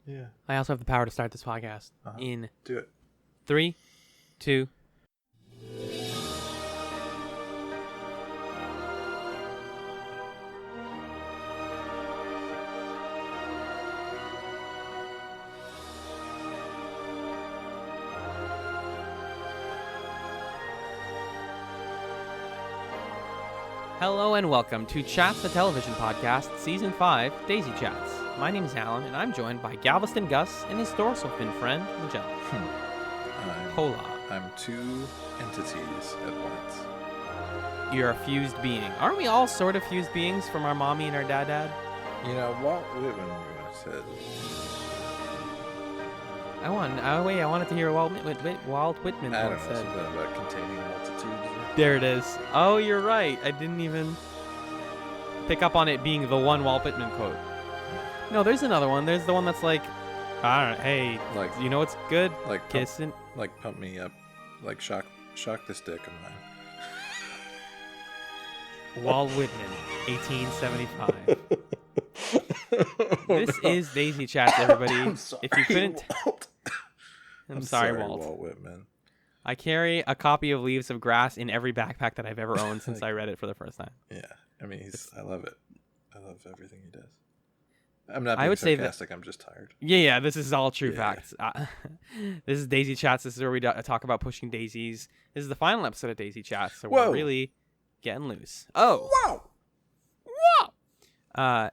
Yeah. I also have the power to start this podcast in Do it. 3, 2. Hello and welcome to Chatz, the television podcast, Season 5, DaisyChatz. My name is Alan, and I'm joined by Galveston Gus and his dorsal-fin friend, Magellan. Hola. I'm two entities at once. You're a fused being. Aren't we all sort of fused beings from our mommy and our dad? You know, Walt Whitman said... I wanted to hear Walt Whitman I don't once know, said. something about containing multitudes. There it is. Oh, you're right. I didn't even pick up on it being the one Walt Whitman quote. No, there's another one. There's the one that's like, I don't know, hey, Like, you know what's good? like Kissing. Like pump me up. Like shock this dick of mine. Walt Whitman, 1875. This is DaisyChatz, everybody. I'm sorry, If you couldn't, Walt. I'm sorry, Walt. Walt Whitman. I carry a copy of Leaves of Grass in every backpack that I've ever owned since I read it for the first time. Yeah, I mean, I love it. I love everything he does. I'm not being I would sarcastic, say that, I'm just tired. Yeah, this is all true Yeah. facts. This is DaisyChatz. This is where we talk about pushing daisies. This is the final episode of DaisyChatz, so Whoa. we're really getting loose. Oh, Wow!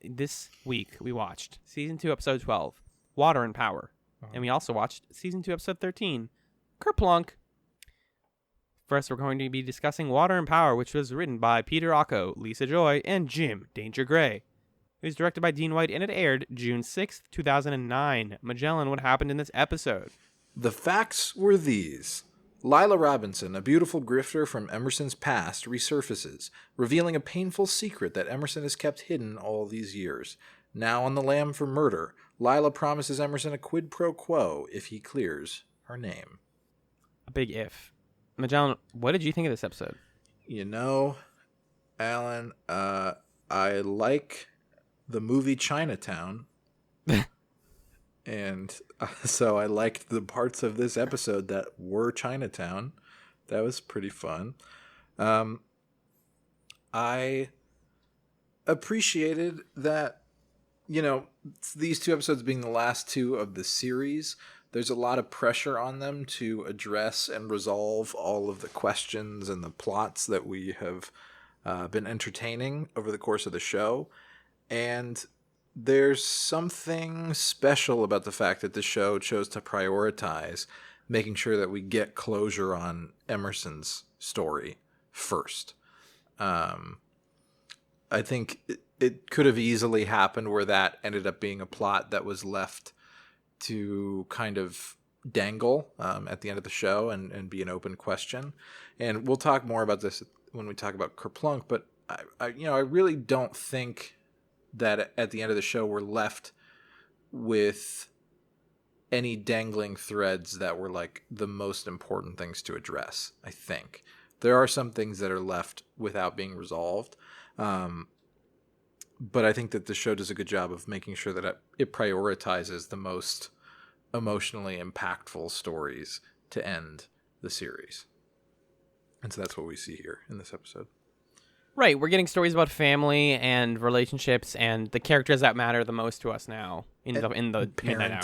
This week we watched Season 2, Episode 12, Water and Power. And we also watched Season 2, Episode 13, Kerplunk. First, we're going to be discussing Water and Power, which was written by Peter Ocko, Lisa Joy, and Jim Danger Gray. It was directed by Dean White, and it aired June 6th, 2009. Magellan, what happened in this episode? The facts were these. Lila Robinson, a beautiful grifter from Emerson's past, resurfaces, revealing a painful secret that Emerson has kept hidden all these years. Now on the lam for murder, Lila promises Emerson a quid pro quo if he clears her name. A big if. Magellan, what did you think of this episode? You know, Alan, I like the movie Chinatown. And so I liked the parts of this episode that were Chinatown. That was pretty fun. I appreciated that, you know, these two episodes being the last two of the series, there's a lot of pressure on them to address and resolve all of the questions and the plots that we have been entertaining over the course of the show. And there's something special about the fact that the show chose to prioritize making sure that we get closure on Emerson's story first. I think it could have easily happened where that ended up being a plot that was left to kind of dangle at the end of the show and be an open question. And we'll talk more about this when we talk about Kerplunk, but I really don't think that at the end of the show we're left with any dangling threads that were like the most important things to address. I think there are some things that are left without being resolved. But I think that the show does a good job of making sure that it prioritizes the most emotionally impactful stories to end the series. And so that's what we see here in this episode. Right, we're getting stories about family and relationships and the characters that matter the most to us now in the midnight hour.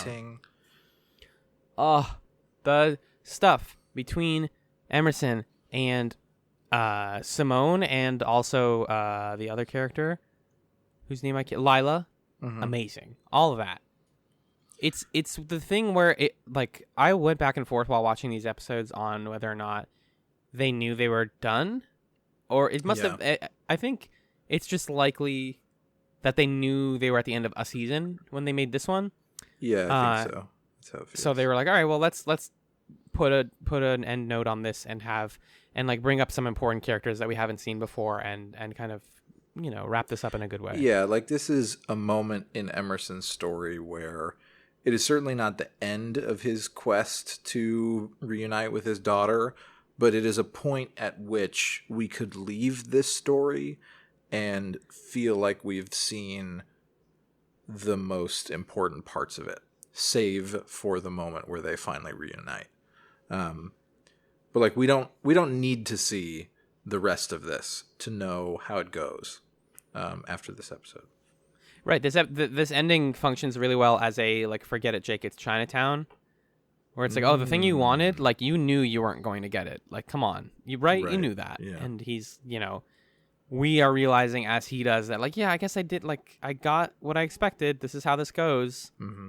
Parenting. The stuff between Emerson and Simone and also the other character whose name Lila. Mm-hmm. Amazing. All of that. It's the thing where it like I went back and forth while watching these episodes on whether or not they knew they were done. Or it must have. I think it's just likely that they knew they were at the end of a season when they made this one. Yeah, I think so. That's how it feels. So they were like, all right, well, let's put an end note on this and like bring up some important characters that we haven't seen before and kind of, you know, wrap this up in a good way. Yeah, like this is a moment in Emerson's story where it is certainly not the end of his quest to reunite with his daughter, but it is a point at which we could leave this story and feel like we've seen the most important parts of it, save for the moment where they finally reunite. But like we don't need to see the rest of this to know how it goes after this episode. Right. This ending functions really well as a like forget it, Jake. It's Chinatown, where it's like, oh, the thing you wanted, like you knew you weren't going to get it. Like, come on, you knew that. Yeah. And he's, we are realizing as he does that, like, yeah, I guess I did. Like, I got what I expected. This is how this goes. Mm-hmm.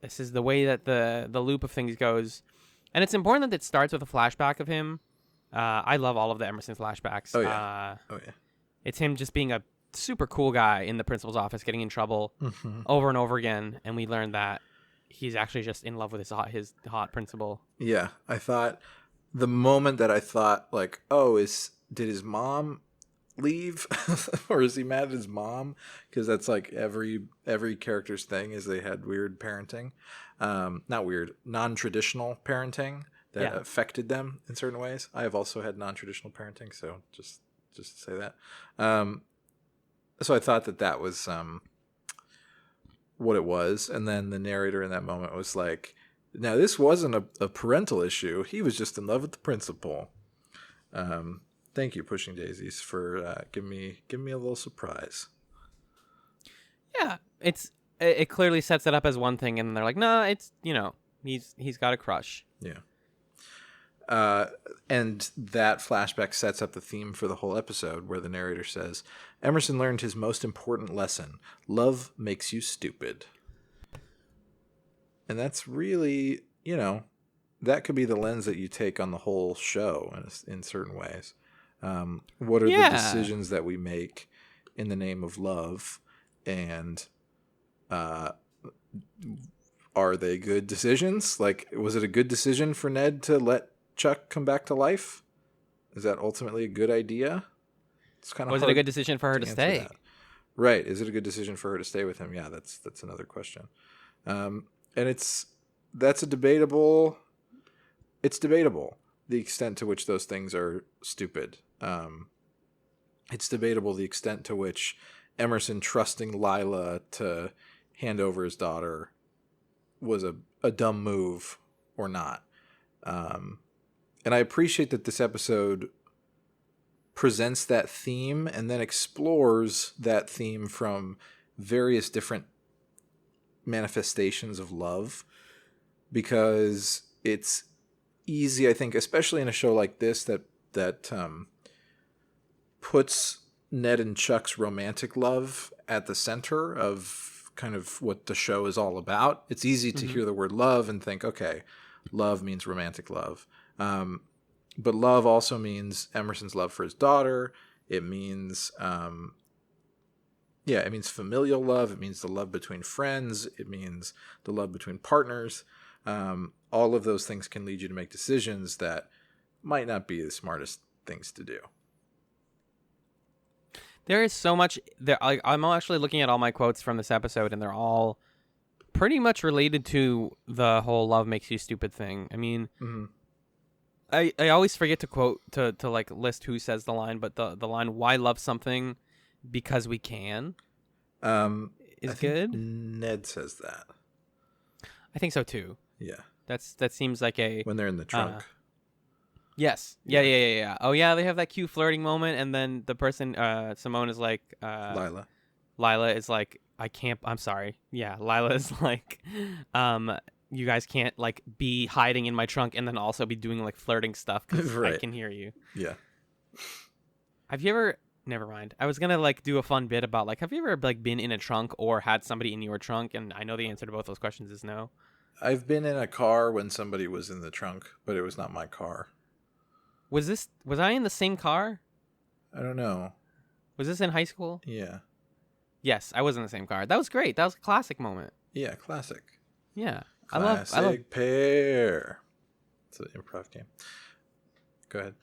This is the way that the loop of things goes, and it's important that it starts with a flashback of him. I love all of the Emerson flashbacks. Oh yeah. It's him just being a super cool guy in the principal's office, getting in trouble over and over again, and we learn that he's actually just in love with his hot principal. Yeah, I thought the moment that I thought like, oh, did his mom leave or is he mad at his mom? Because that's like every character's thing is they had weird parenting, not weird, non-traditional parenting that affected them in certain ways. I have also had non-traditional parenting, so just to say that. So I thought that was what it was. And then the narrator in that moment was like, now this wasn't a parental issue. He was just in love with the principal. Thank you, Pushing Daisies, for giving me a little surprise. Yeah, it clearly sets it up as one thing, and they're like, nah, it's, he's got a crush. Yeah. And that flashback sets up the theme for the whole episode, where the narrator says, Emerson learned his most important lesson. Love makes you stupid. And that's really, that could be the lens that you take on the whole show in certain ways. What are the decisions that we make in the name of love? And are they good decisions? Like, was it a good decision for Ned to let Chuck come back to life? Is that ultimately a good idea? It's kind of Was it a good decision for her to stay? That. Right. Is it a good decision for her to stay with him? Yeah, that's another question. And it's debatable the extent to which those things are stupid. It's debatable the extent to which Emerson trusting Lila to hand over his daughter was a dumb move or not. And I appreciate that this episode presents that theme and then explores that theme from various different manifestations of love, because it's easy, I think, especially in a show like this that puts Ned and Chuck's romantic love at the center of kind of what the show is all about. It's easy to hear the word love and think, okay, love means romantic love. But love also means Emerson's love for his daughter. It means, it means familial love. It means the love between friends. It means the love between partners. All of those things can lead you to make decisions that might not be the smartest things to do. There is so much there. I'm actually looking at all my quotes from this episode, and they're all pretty much related to the whole "love makes you stupid" thing. I mean, I always forget to quote to like list who says the line, but the line "Why love something because we can" is good. Ned says that. I think so too. Yeah, that seems like when they're in the trunk. Yes. Yeah. Oh yeah, they have that cute flirting moment, and then the person, Simone, is like, Lila is like, I'm sorry. Yeah, Lila is like, you guys can't like be hiding in my trunk and then also be doing like flirting stuff because I can hear you. Yeah. Have you ever? Never mind. I was gonna like do a fun bit about like, have you ever like been in a trunk or had somebody in your trunk? And I know the answer to both those questions is no. I've been in a car when somebody was in the trunk, but it was not my car. Was I in the same car? I don't know. Was this in high school? Yeah. Yes, I was in the same car. That was great. That was a classic moment. Yeah, classic. Yeah. Classic pair. It's an improv game. Go ahead.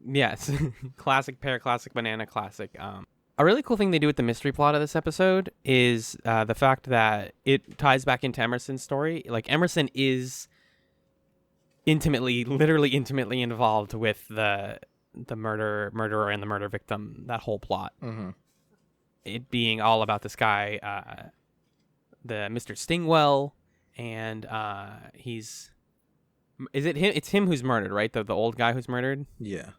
Yes. Classic pear, classic banana, classic. A really cool thing they do with the mystery plot of this episode is the fact that it ties back into Emerson's story. Like, Emerson is literally intimately involved with the murderer and the murder victim, that whole plot. Mm-hmm. it being all about this guy, the Mr. Stingwell, and is it him? It's him who's murdered, right? The old guy who's murdered. Yeah.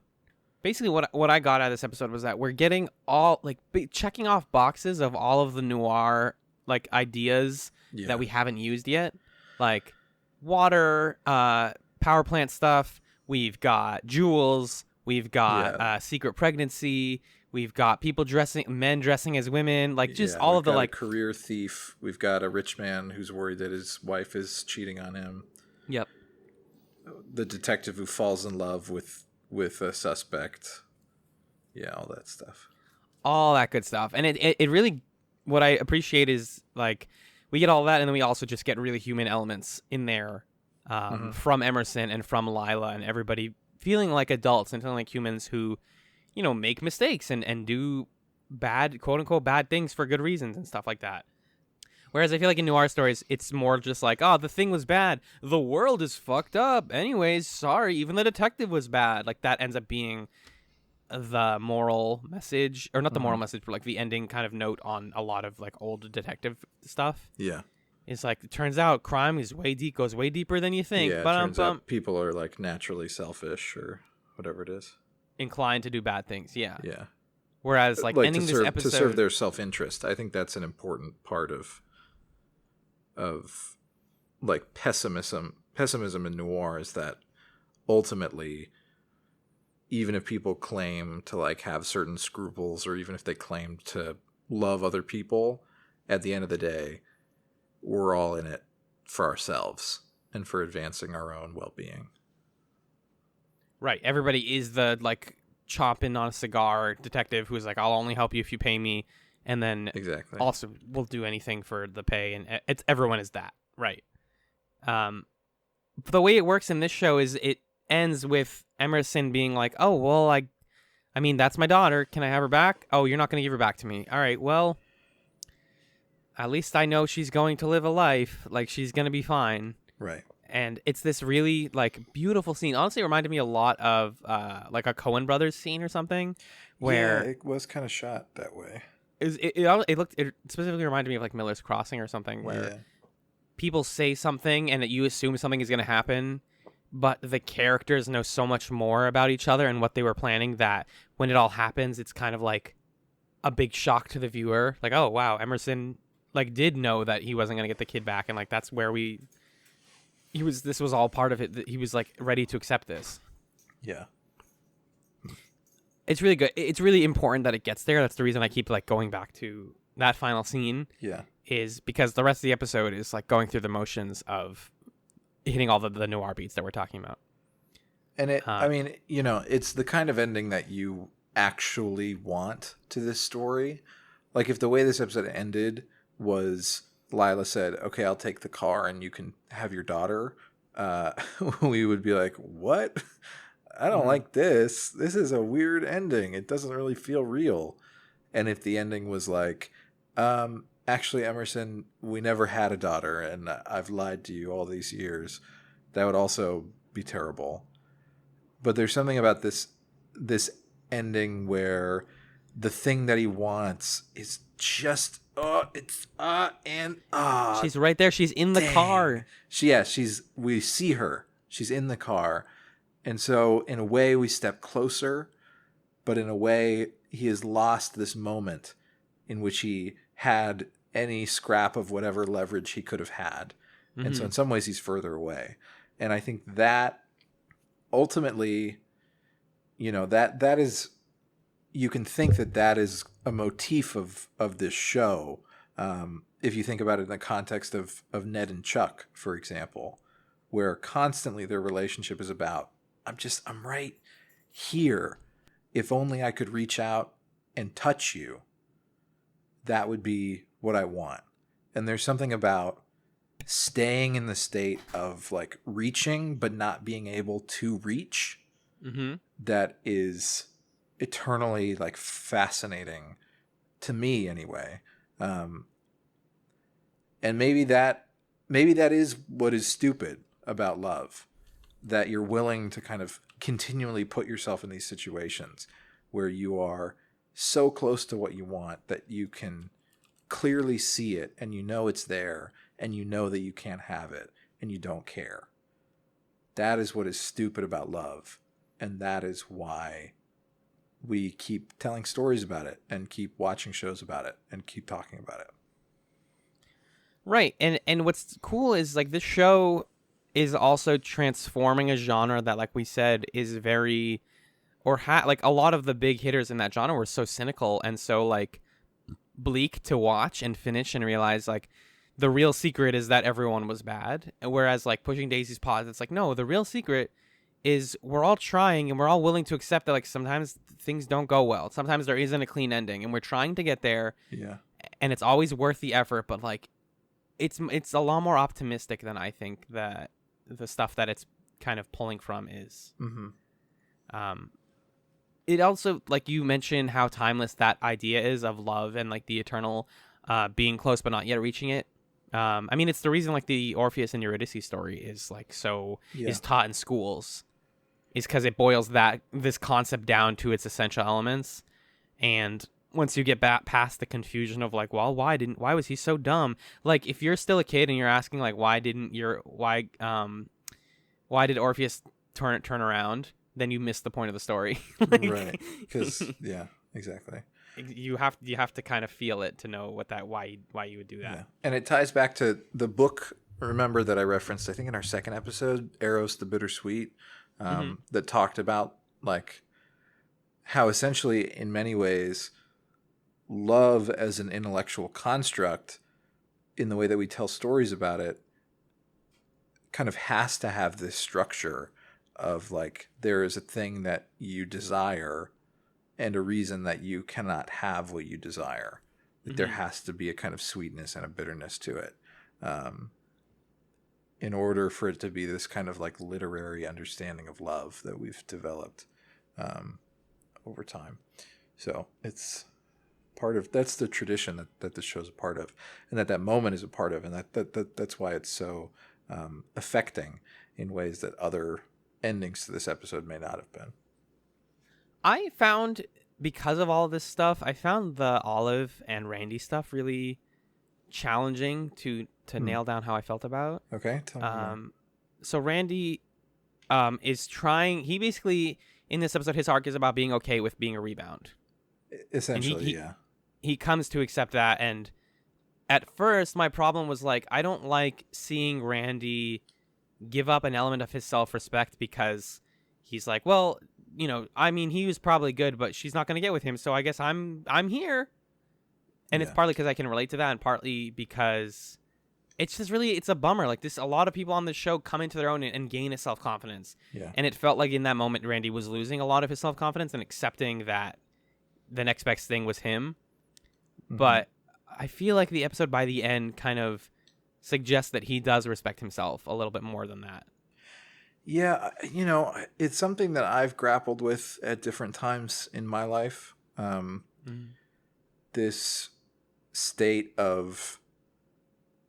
Basically, what I got out of this episode was that we're getting all like checking off boxes of all of the noir like ideas that we haven't used yet, like water, power plant stuff. We've got jewels. We've got secret pregnancy. We've got men dressing as women, like just all of the like a career thief. We've got a rich man who's worried that his wife is cheating on him. Yep. The detective who falls in love with a suspect. Yeah, all that stuff. All that good stuff. And it really, what I appreciate is like we get all that, and then we also just get really human elements in there from Emerson and from Lila and everybody feeling like adults and feeling like humans who, you know, make mistakes and do bad, quote unquote, bad things for good reasons and stuff like that. Whereas I feel like in noir stories, it's more just like, oh, the thing was bad. The world is fucked up. Anyways, sorry. Even the detective was bad. Like that ends up being the moral message, or not the moral message, but like the ending kind of note on a lot of like old detective stuff. Yeah. It's like, it turns out crime is goes way deeper than you think. Yeah, it turns out people are like naturally selfish or whatever it is. Inclined to do bad things, yeah. Yeah. Whereas like ending this episode... To serve their self-interest. I think that's an important part of like pessimism in noir, is that ultimately, even if people claim to like have certain scruples, or even if they claim to love other people, at the end of the day, we're all in it for ourselves and for advancing our own well-being. Right. Everybody is the like chomping on a cigar detective who's like, I'll only help you if you pay me. And then also we'll do anything for the pay. And everyone is that. Right. The way it works in this show is it ends with Emerson being like, oh, well, I mean, that's my daughter. Can I have her back? Oh, you're not going to give her back to me. All right. Well, at least I know she's going to live a life. Like, she's going to be fine. Right. And it's this really, like, beautiful scene. Honestly, it reminded me a lot of, like, a Coen Brothers scene or something. Where it was kind of shot that way. It specifically reminded me of, like, Miller's Crossing or something, where people say something and you assume something is going to happen, but the characters know so much more about each other and what they were planning that when it all happens, it's kind of like a big shock to the viewer. Like, oh, wow, Emerson... like did know that he wasn't going to get the kid back, and like that's where this was all part of it. He was like ready to accept this. Yeah. It's really good. It's really important that it gets there. That's the reason I keep like going back to that final scene. Yeah. Is because the rest of the episode is like going through the motions of hitting all the noir beats that we're talking about. And I mean, you know, it's the kind of ending that you actually want to this story. Like if the way this episode ended was Lila said, okay, I'll take the car and you can have your daughter, we would be like, what? I don't like this. This is a weird ending. It doesn't really feel real. And if the ending was like, actually, Emerson, we never had a daughter and I've lied to you all these years, that would also be terrible. But there's something about this ending where the thing that he wants is just she's right there. She's in the car. We see her. She's in the car. And so in a way we step closer, but in a way he has lost this moment in which he had any scrap of whatever leverage he could have had. Mm-hmm. And so in some ways he's further away. And I think that ultimately, you know, that is, you can think that is a motif of this show. If you think about it in the context of Ned and Chuck, for example, where constantly their relationship is about, I'm right here. If only I could reach out and touch you, that would be what I want. And there's something about staying in the state of like reaching, but not being able to reach, that is eternally like fascinating to me anyway. And maybe that is what is stupid about love, that you're willing to kind of continually put yourself in these situations where you are so close to what you want that you can clearly see it and you know it's there and you know that you can't have it and you don't care. That is what is stupid about love. And that is why we keep telling stories about it and keep watching shows about it and keep talking about it. Right. And what's cool is like this show is also transforming a genre that, like we said, is very like a lot of the big hitters in that genre were so cynical and so like bleak to watch and finish and realize like the real secret is that everyone was bad. Whereas like Pushing Daisy's Pause, it's like, no, the real secret is we're all trying and we're all willing to accept that like sometimes things don't go well. Sometimes there isn't a clean ending and we're trying to get there. Yeah. And it's always worth the effort, but like it's a lot more optimistic than I think that the stuff that it's kind of pulling from is. Mm-hmm. It also, like you mentioned, how timeless that idea is of love and like the eternal being close but not yet reaching it. I mean, it's the reason like the Orpheus and Eurydice story is like is taught in schools, is because it boils this concept down to its essential elements. And once you get past the confusion of like, well, why was he so dumb? Like if you're still a kid and you're asking like, why did Orpheus turn around? Then you miss the point of the story. Like, right. Because yeah, exactly. You have to kind of feel it to know why you would do that. Yeah. And it ties back to the book, remember, that I referenced, I think in our second episode, Eros the Bittersweet, that talked about like how essentially in many ways love as an intellectual construct in the way that we tell stories about it kind of has to have this structure of like there is a thing that you desire and a reason that you cannot have what you desire. That there has to be a kind of sweetness and a bitterness to it in order for it to be this kind of like literary understanding of love that we've developed over time. So it's that's the tradition that the show's a part of, and that moment is a part of, and that's why it's so affecting in ways that other endings to this episode may not have been. I found, because of all of this stuff, I found the Olive and Randy stuff really challenging to nail down how I felt about. Okay, tell me more. So Randy is trying. He basically, in this episode, his arc is about being okay with being a rebound. Essentially, yeah. He comes to accept that, and at first, my problem was like, I don't like seeing Randy give up an element of his self-respect because he's like, well, you know, I mean, he was probably good, but she's not going to get with him, so I guess I'm here. And it's partly because I can relate to that, and partly because it's just really, it's a bummer. Like this, a lot of people on this show come into their own and gain a self-confidence. Yeah. And it felt like in that moment, Randy was losing a lot of his self-confidence and accepting that the next best thing was him. Mm-hmm. But I feel like the episode by the end kind of suggests that he does respect himself a little bit more than that. Yeah, you know, it's something that I've grappled with at different times in my life. This state of,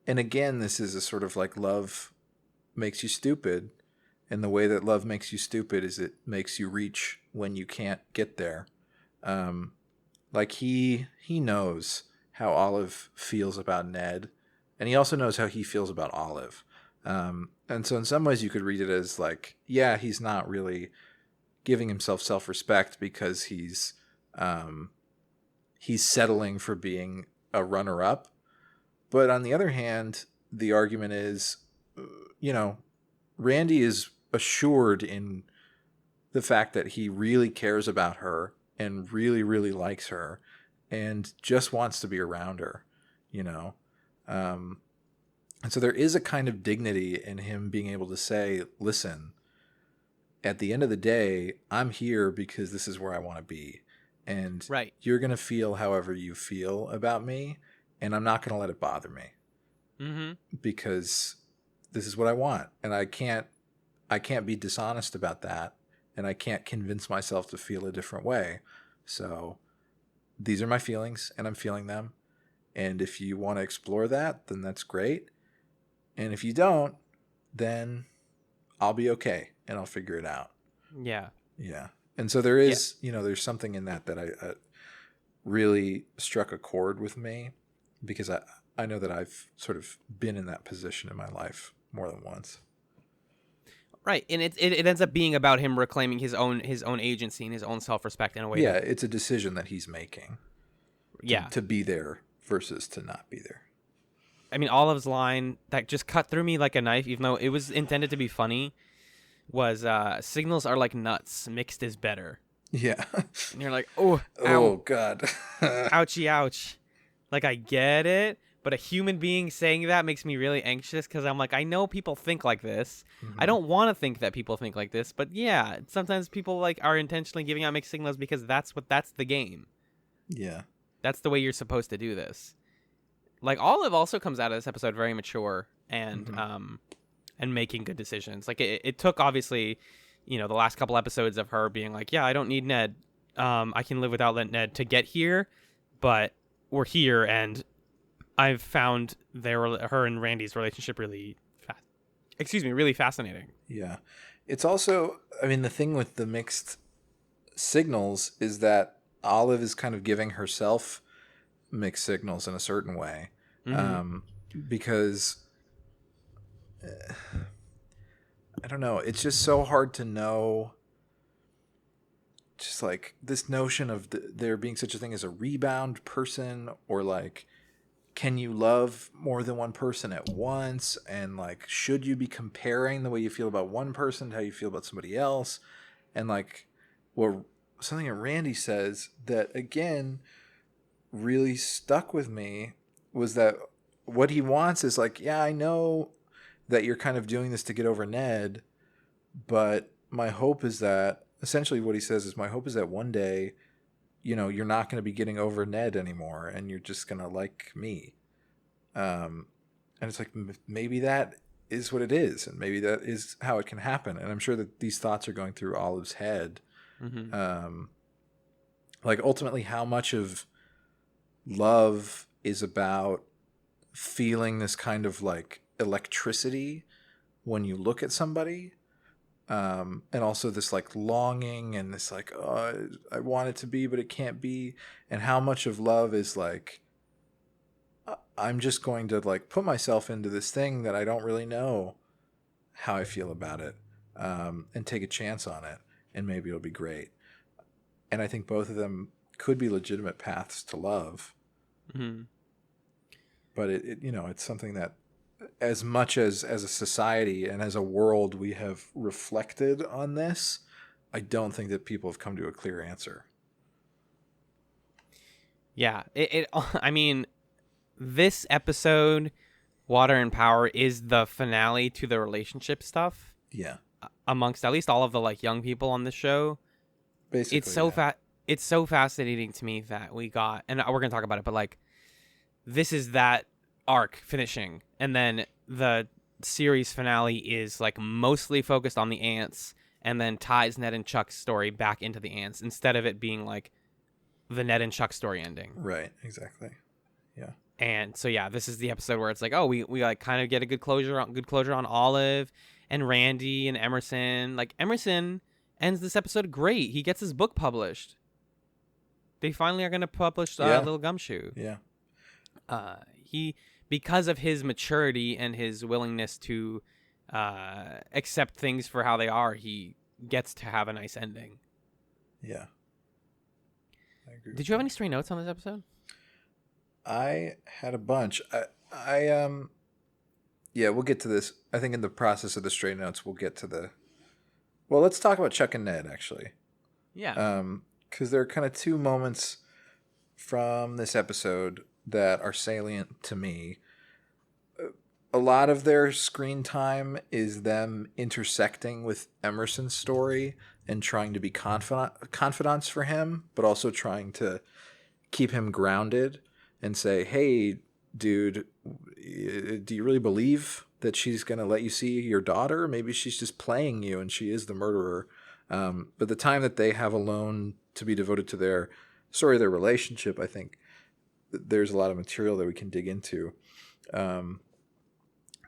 and again, this is a sort of like love makes you stupid. And the way that love makes you stupid is it makes you reach when you can't get there. Like he knows how Olive feels about Ned, and he also knows how he feels about Olive. And so in some ways you could read it as like, yeah, he's not really giving himself self-respect because he's settling for being a runner-up. But on the other hand, the argument is, you know, Randy is assured in the fact that he really cares about her and really, really likes her and just wants to be around her, you know. And so there is a kind of dignity in him being able to say, listen, at the end of the day, I'm here because this is where I want to be. And you're going to feel however you feel about me, and I'm not going to let it bother me. Mm-hmm. Because this is what I want. And I can't be dishonest about that, and I can't convince myself to feel a different way. So these are my feelings, and I'm feeling them. And if you want to explore that, then that's great. And if you don't, then I'll be okay, and I'll figure it out. Yeah. Yeah. And so there is, you know, there's something in that I really struck a chord with me because I know that I've sort of been in that position in my life more than once. Right, and it ends up being about him reclaiming his own agency and his own self-respect in a way. Yeah, it's a decision that he's making. Yeah, to be there versus to not be there. I mean, Olive's line that just cut through me like a knife, even though it was intended to be funny, was "Signals are like nuts. Mixed is better." Yeah. And you're like, oh, Oh God. ouchie, ouch. Like, I get it, but a human being saying that makes me really anxious because I'm like, I know people think like this. Mhm. I don't want to think that people think like this, but yeah, sometimes people like are intentionally giving out mixed signals because that's the game. Yeah. That's the way you're supposed to do this. Like, Olive also comes out of this episode very mature and and making good decisions. Like, it took, obviously, you know, the last couple episodes of her being like, yeah, I don't need Ned. I can live without Ned to get here, but we're here, and I've found her and Randy's relationship really fascinating. Yeah. It's also, I mean, the thing with the mixed signals is that Olive is kind of giving herself mixed signals in a certain way. Because I don't know, it's just so hard to know, just like this notion of there being such a thing as a rebound person, or like, can you love more than one person at once? And like, should you be comparing the way you feel about one person to how you feel about somebody else? And like, well, something that Randy says that again really stuck with me was that what he wants is like, yeah, I know that you're kind of doing this to get over Ned, but my hope is that, essentially what he says is, my hope is that one day, you know, you're not going to be getting over Ned anymore and you're just going to like me. And it's like, maybe that is what it is, and maybe that is how it can happen. And I'm sure that these thoughts are going through Olive's head. Like, ultimately, how much of love is about feeling this kind of like electricity when you look at somebody, and also this like longing and this like, oh, I want it to be but it can't be, and how much of love is like, I'm just going to like put myself into this thing that I don't really know how I feel about it, and take a chance on it, and maybe it'll be great. And I think both of them could be legitimate paths to love. But it you know, it's something that, as much as a society and as a world we have reflected on this, I don't think that people have come to a clear answer. Yeah, I mean, this episode, Water and Power, is the finale to the relationship stuff. Yeah. Amongst at least all of the like young people on the show. Basically, it's so fascinating to me that we got, and we're gonna talk about it, but like, this is that arc finishing, and then the series finale is like mostly focused on the ants, and then ties Ned and Chuck's story back into the ants instead of it being like the Ned and Chuck story ending. Right. Exactly. Yeah. And so yeah, this is the episode where it's like, oh, we like kind of get a good closure on Olive and Randy and Emerson. Like, Emerson ends this episode great. He gets his book published. They finally are going to publish Little Gumshoe. Yeah. He, because of his maturity and his willingness to accept things for how they are, he gets to have a nice ending. Yeah. I agree. Did you have any stray notes on this episode? I had a bunch. Yeah, we'll get to this. I think in the process of the stray notes, we'll get to the. Well, let's talk about Chuck and Ned, actually. Yeah. Because there are kind of two moments from this episode that are salient to me. A lot of their screen time is them intersecting with Emerson's story and trying to be confidants for him, but also trying to keep him grounded and say, hey, dude, do you really believe that she's going to let you see your daughter? Maybe she's just playing you and she is the murderer. But the time that they have alone to be devoted to their story, their relationship, I think there's a lot of material that we can dig into.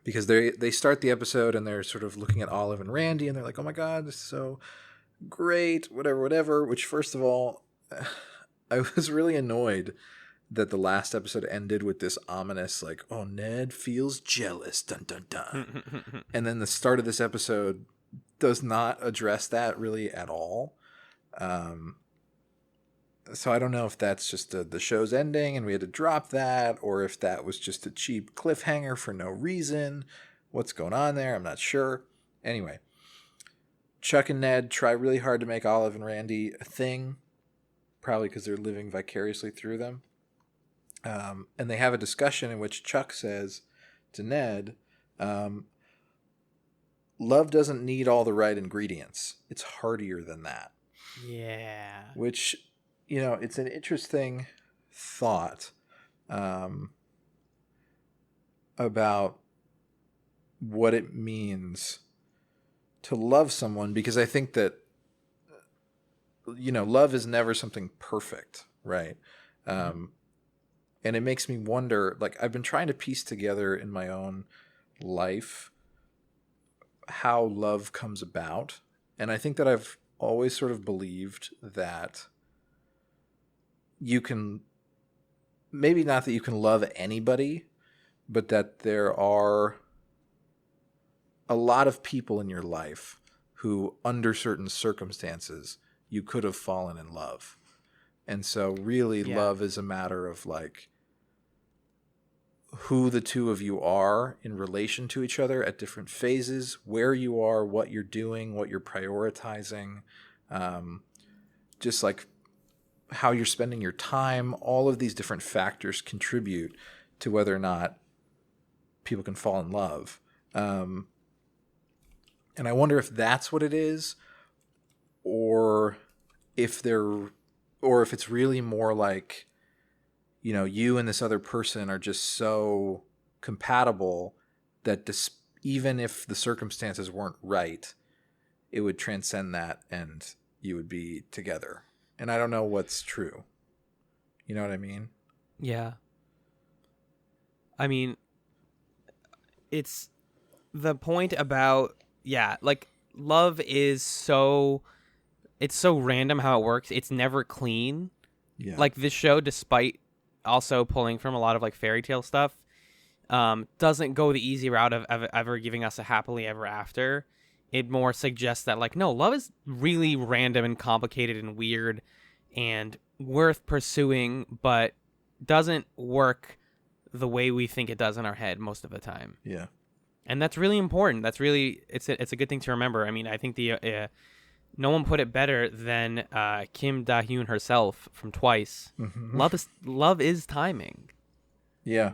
Because they start the episode and they're sort of looking at Olive and Randy and they're like, oh my God, this is so great, whatever, which first of all, I was really annoyed that the last episode ended with this ominous, like, oh, Ned feels jealous, dun dun dun. And then the start of this episode does not address that really at all. So I don't know if that's just the show's ending and we had to drop that, or if that was just a cheap cliffhanger for no reason. What's going on there? I'm not sure. Anyway, Chuck and Ned try really hard to make Olive and Randy a thing, probably because they're living vicariously through them. And they have a discussion in which Chuck says to Ned, love doesn't need all the right ingredients. It's hardier than that. Yeah. Which, it's an interesting thought about what it means to love someone, because I think that, love is never something perfect, right? And it makes me wonder, like, I've been trying to piece together in my own life how love comes about. And I think that I've always sort of believed that you can, maybe not that you can love anybody, but that there are a lot of people in your life who, under certain circumstances, you could have fallen in love. And so really love is a matter of, like, who the two of you are in relation to each other at different phases, where you are, what you're doing, what you're prioritizing, just like how you're spending your time. All of these different factors contribute to whether or not people can fall in love. And I wonder if that's what it is, or if it's really more like, you and this other person are just so compatible that even if the circumstances weren't right, it would transcend that and you would be together. And I don't know what's true. You know what I mean? Yeah. I mean, it's the point about, like, love is it's so random how it works. It's never clean. Yeah. Like, this show, despite also pulling from a lot of, like, fairy tale stuff, doesn't go the easy route of ever giving us a happily ever after. It more suggests that, like, no, love is really random and complicated and weird and worth pursuing, but doesn't work the way we think it does in our head most of the time. Yeah. And that's really important. That's really, it's a good thing to remember. I mean, I think no one put it better than Kim Da-hyun herself from Twice. Mm-hmm. Love is timing. Yeah.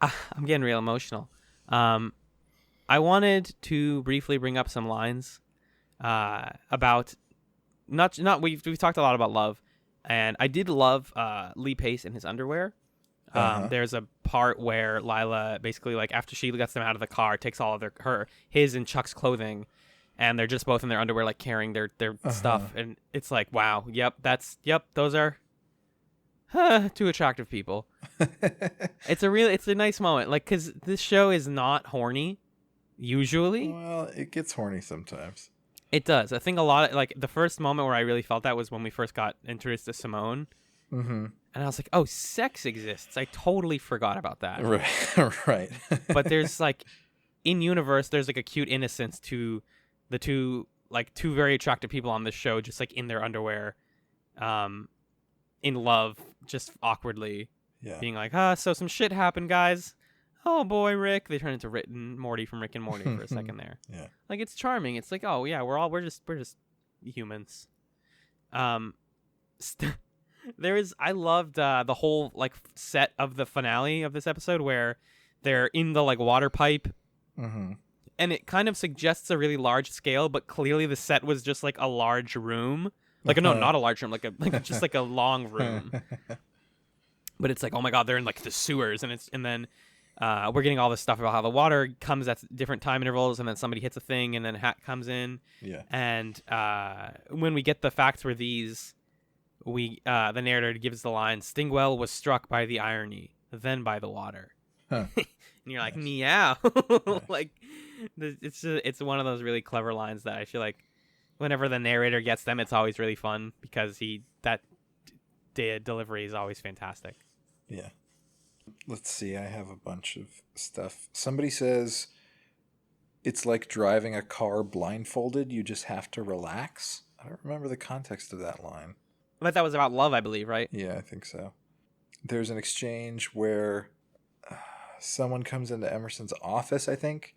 I'm getting real emotional. I wanted to briefly bring up some lines about we've talked a lot about love, and I did love Lee Pace in his underwear. There's a part where Lila basically, like, after she gets them out of the car, takes all of his and Chuck's clothing, and they're just both in their underwear, like, carrying their stuff, and it's like, wow, those are two attractive people. It's a nice moment, like, because this show is not horny usually. Well, it gets horny sometimes. It does. I think a lot of, like, the first moment where I really felt that was when we first got introduced to Simone. Mm-hmm. And I was like, oh, sex exists. I totally forgot about that. Right. Right. But there's, like, in universe, there's, like, a cute innocence to the two very attractive people on this show, just, like, in their underwear, in love, just awkwardly, being like, so some shit happened, guys. Oh boy, Rick. They turn into Rick and Morty from Rick and Morty for a second there. Yeah. Like, it's charming. It's like, oh yeah, we're just humans. I loved the whole, like, set of the finale of this episode where they're in the, like, water pipe. Mm-hmm. And it kind of suggests a really large scale, but clearly the set was just, like, a large room. Like, no, not a large room, just like a long room. But it's like, oh my god, they're in, like, the sewers, and then we're getting all this stuff about how the water comes at different time intervals, and then somebody hits a thing, and then Hat comes in. Yeah. And when we get the facts were these, the narrator gives the line, Stingwell was struck by the irony, then by the water. Huh. And you're like, meow. Like, it's one of those really clever lines that I feel like whenever the narrator gets them, it's always really fun because that delivery is always fantastic. Yeah. Let's see. I have a bunch of stuff. Somebody says it's like driving a car blindfolded. You just have to relax. I don't remember the context of that line. But that was about love, I believe, right? Yeah, I think so. There's an exchange where someone comes into Emerson's office, I think,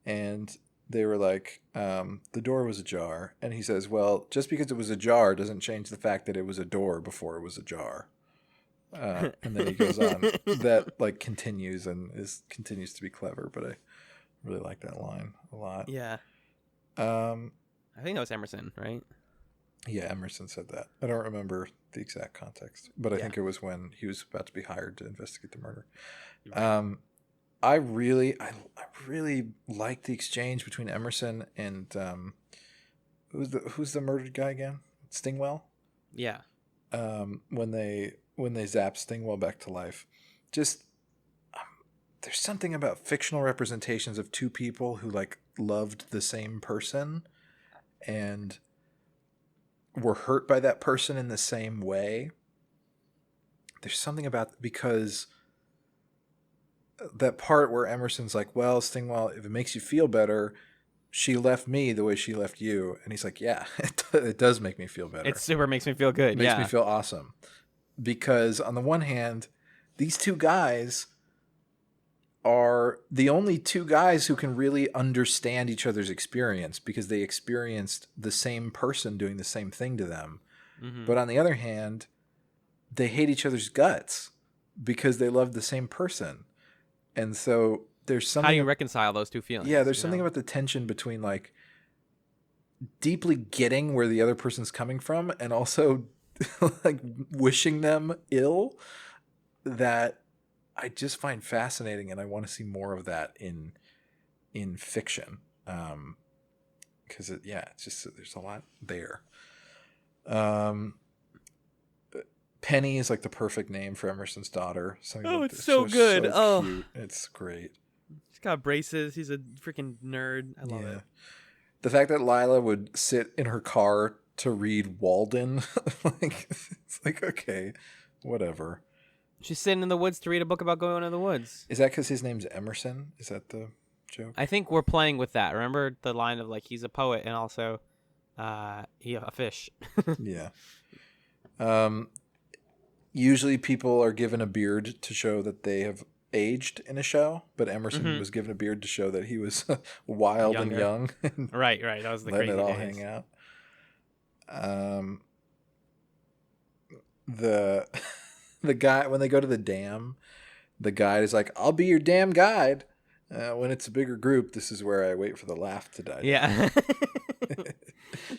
and they were like, the door was ajar. And he says, well, just because it was ajar doesn't change the fact that it was a door before it was ajar. And then he goes on. That like continues and continues to be clever, but I really like that line a lot. Yeah. I think that was Emerson, right? Yeah, Emerson said that. I don't remember the exact context, but I think it was when he was about to be hired to investigate the murder. Right. I really like the exchange between Emerson and who's the murdered guy again? Stingwell? Yeah. When they zap Stingwell back to life. Just there's something about fictional representations of two people who like loved the same person and were hurt by that person in the same way. There's something about, because that part where Emerson's like, well, Stingwell, if it makes you feel better, she left me the way she left you. And he's like, yeah, it does make me feel better. It super makes me feel good. It makes me feel awesome. Because on the one hand, these two guys are the only two guys who can really understand each other's experience because they experienced the same person doing the same thing to them. Mm-hmm. But on the other hand, they hate each other's guts because they love the same person. And so there's something... How do you reconcile those two feelings? Yeah, there's something about the tension between like deeply getting where the other person's coming from and also like wishing them ill that I just find fascinating, and I want to see more of that in fiction. Because it's just there's a lot there. Penny is like the perfect name for Emerson's daughter. It's so good. So cute. It's great. He's got braces. He's a freaking nerd. I love it. The fact that Lila would sit in her car to read Walden, it's like, okay, whatever. She's sitting in the woods to read a book about going in the woods. Is that because his name's Emerson? Is that the joke? I think we're playing with that. Remember the line of like he's a poet and also a fish. Yeah. Usually people are given a beard to show that they have aged in a show, but Emerson was given a beard to show that he was wild and young. Right. That was the crazy letting it all days. hang out. The guy, when they go to the dam, the guide is like, I'll be your damn guide. When it's a bigger group, this is where I wait for the laugh to die. Yeah.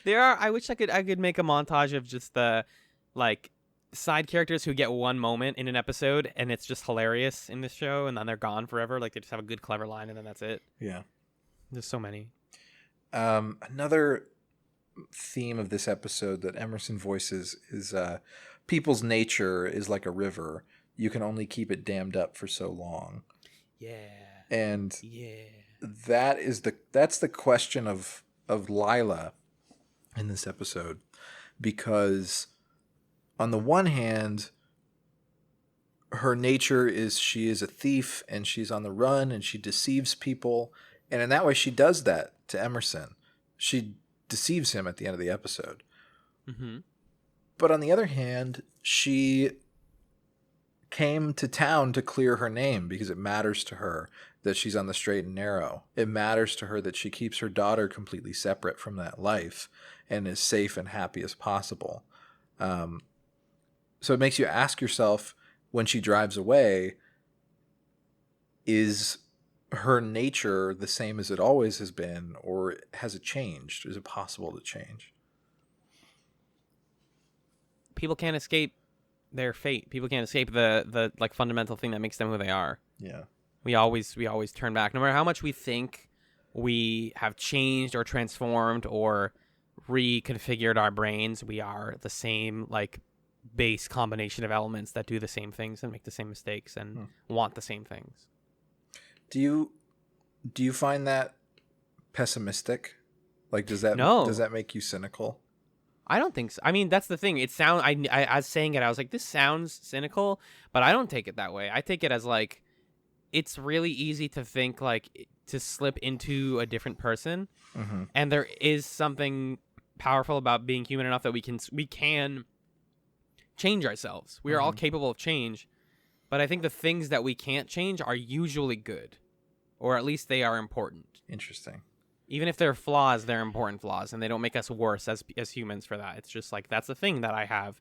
I wish I could make a montage of just the like side characters who get one moment in an episode and it's just hilarious in this show and then they're gone forever. Like they just have a good clever line and then that's it. Yeah. There's so many. Another theme of this episode that Emerson voices is people's nature is like a river. You can only keep it dammed up for so long. Yeah. And that's the question of Lila in this episode, because on the one hand, her nature is she is a thief and she's on the run and she deceives people, and in that way she does that to Emerson. She deceives him at the end of the episode. Mm-hmm. But on the other hand, she came to town to clear her name because it matters to her that she's on the straight and narrow. It matters to her that she keeps her daughter completely separate from that life and is safe and happy as possible. So it makes you ask yourself, when she drives away, is her nature the same as it always has been, or has it changed? Is it possible to change? People can't escape their fate. People can't escape the like fundamental thing that makes them who they are. Yeah. We always turn back. No matter how much we think we have changed or transformed or reconfigured our brains, we are the same like base combination of elements that do the same things and make the same mistakes and want the same things. Do you find that pessimistic? Like, does No. that make you cynical? I don't think so. I mean, that's the thing. It sound I was saying it. I was like, this sounds cynical, but I don't take it that way. I take it as like, it's really easy to think like to slip into a different person, Mm-hmm. and there is something powerful about being human enough that we can change ourselves. We are all capable of change, but I think the things that we can't change are usually good, or at least they are important. Interesting. Even if they're flaws, they're important flaws, and they don't make us worse as humans for that. It's just like, that's the thing that I have,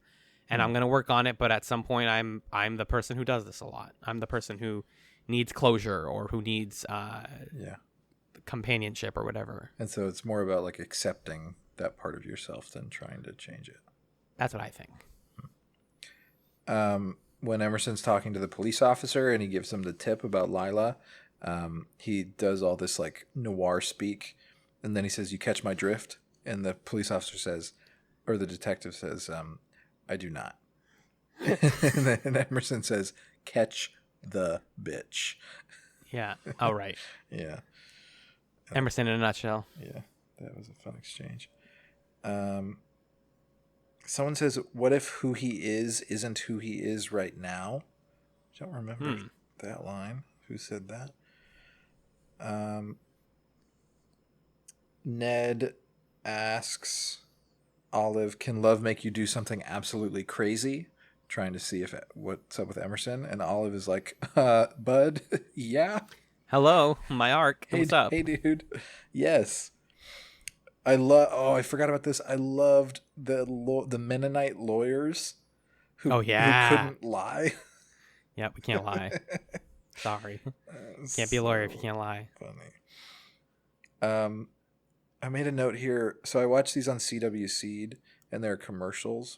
and I'm gonna work on it. But at some point, I'm the person who does this a lot. I'm the person who needs closure or who needs companionship or whatever. And so it's more about like accepting that part of yourself than trying to change it. That's what I think. When Emerson's talking to the police officer and he gives him the tip about Lila, he does all this like noir speak, and then he says, "You catch my drift?" And the police officer says, or the detective says, "I do not." And then Emerson says, "Catch the bitch." Yeah. Oh, right. Yeah. Emerson in a nutshell. Yeah. That was a fun exchange. Someone says, "What if who he is isn't who he is right now?" I don't remember that line. Who said that? Ned asks Olive, "Can love make you do something absolutely crazy?" Trying to see if what's up with Emerson. And Olive is like, "Bud, yeah. Hello, my arc. What's up? Hey, dude. Yes. I forgot about this. I loved the Mennonite lawyers who couldn't lie. Yeah, we can't lie. Sorry. Can't be a lawyer if you can't lie. Funny. I made a note here. So I watched these on CW Seed, and there are commercials.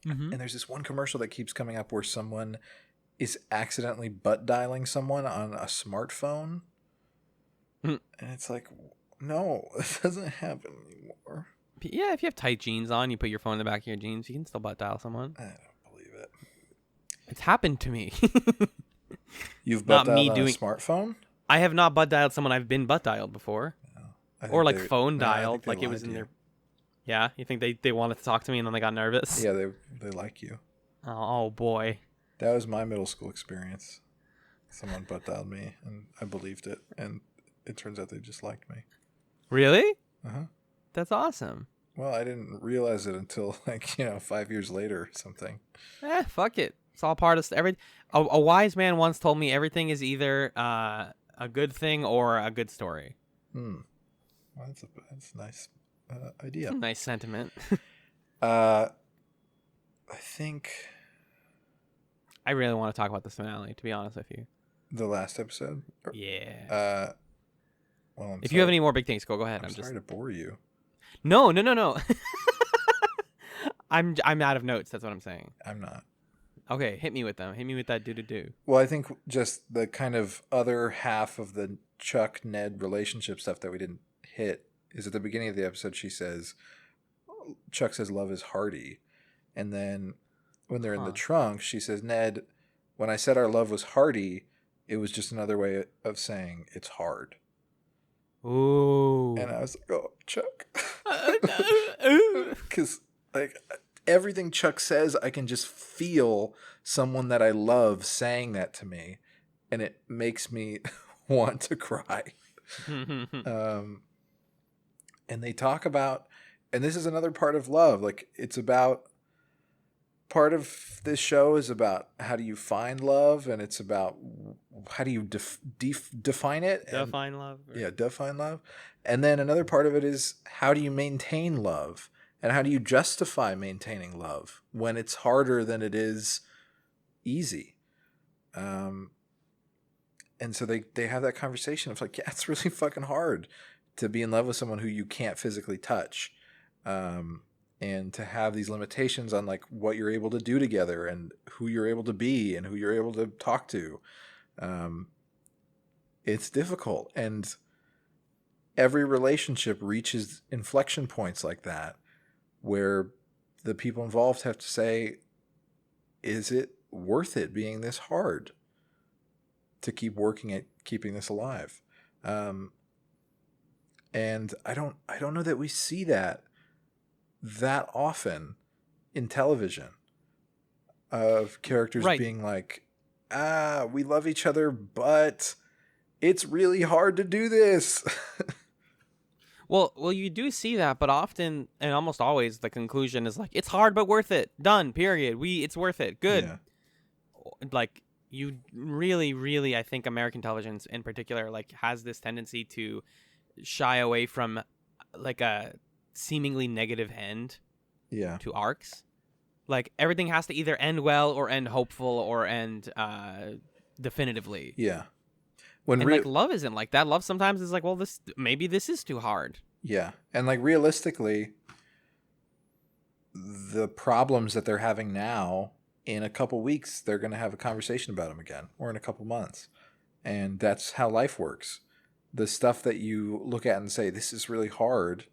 Mm-hmm. And there's this one commercial that keeps coming up where someone is accidentally butt dialing someone on a smartphone. And it's like, no, it doesn't happen anymore. Yeah, if you have tight jeans on, you put your phone in the back of your jeans, you can still butt dial someone. I don't believe it. It's happened to me. You've butt dialed on a smartphone? I have not butt dialed someone I've been butt dialed before. No. Or like phone dialed, like it was in their... Yeah? You think they wanted to talk to me and then they got nervous? Yeah, they like you. Oh, boy. That was my middle school experience. Someone butt dialed me, and I believed it, and it turns out they just liked me. Really? Uh-huh. That's awesome. Well, I didn't realize it until 5 years later or something. Fuck it. It's all part of a wise man once told me everything is either a good thing or a good story. Well, that's a nice idea. That's a nice sentiment. I think I really want to talk about this finale, to be honest with you. the last episode. Yeah. Well, if you have any more big things, go ahead. I'm sorry to bore you. No. I'm out of notes. That's what I'm saying. I'm not. Okay, hit me with them. Hit me with that do. Well, I think just the kind of other half of the Chuck-Ned relationship stuff that we didn't hit is at the beginning of the episode. Chuck says love is hardy. And then when they're in the trunk, she says, "Ned, when I said our love was hardy, it was just another way of saying it's hard." Ooh. And I was like, "Oh, Chuck." Because everything Chuck says, I can just feel someone that I love saying that to me, and it makes me want to cry. And they talk about, and this is another part of love. Like, it's about, part of this show is about how do you find love, and it's about how do you define it. Define love. Yeah, define love. And then another part of it is how do you maintain love, and how do you justify maintaining love when it's harder than it is easy. And so they have that conversation of like, yeah, it's really fucking hard to be in love with someone who you can't physically touch. And to have these limitations on like what you're able to do together and who you're able to be and who you're able to talk to. It's difficult. And every relationship reaches inflection points like that, where the people involved have to say, is it worth it being this hard to keep working at keeping this alive? And I don't know that we see that often in television, of characters Right. being like, we love each other, but it's really hard to do this. Well, you do see that, but often and almost always the conclusion is like, it's hard but worth it. Done. Period. It's worth it. Good. Yeah. Like, you really, I think American television in particular, like, has this tendency to shy away from like a seemingly negative end Yeah. to arcs. Like, everything has to either end well or end hopeful or end definitively. Yeah. And like, love isn't like that. Love sometimes is like, well, maybe this is too hard. Yeah. And like, realistically, the problems that they're having now, in a couple weeks, they're going to have a conversation about them again, or in a couple months. And that's how life works. The stuff that you look at and say, this is really hard,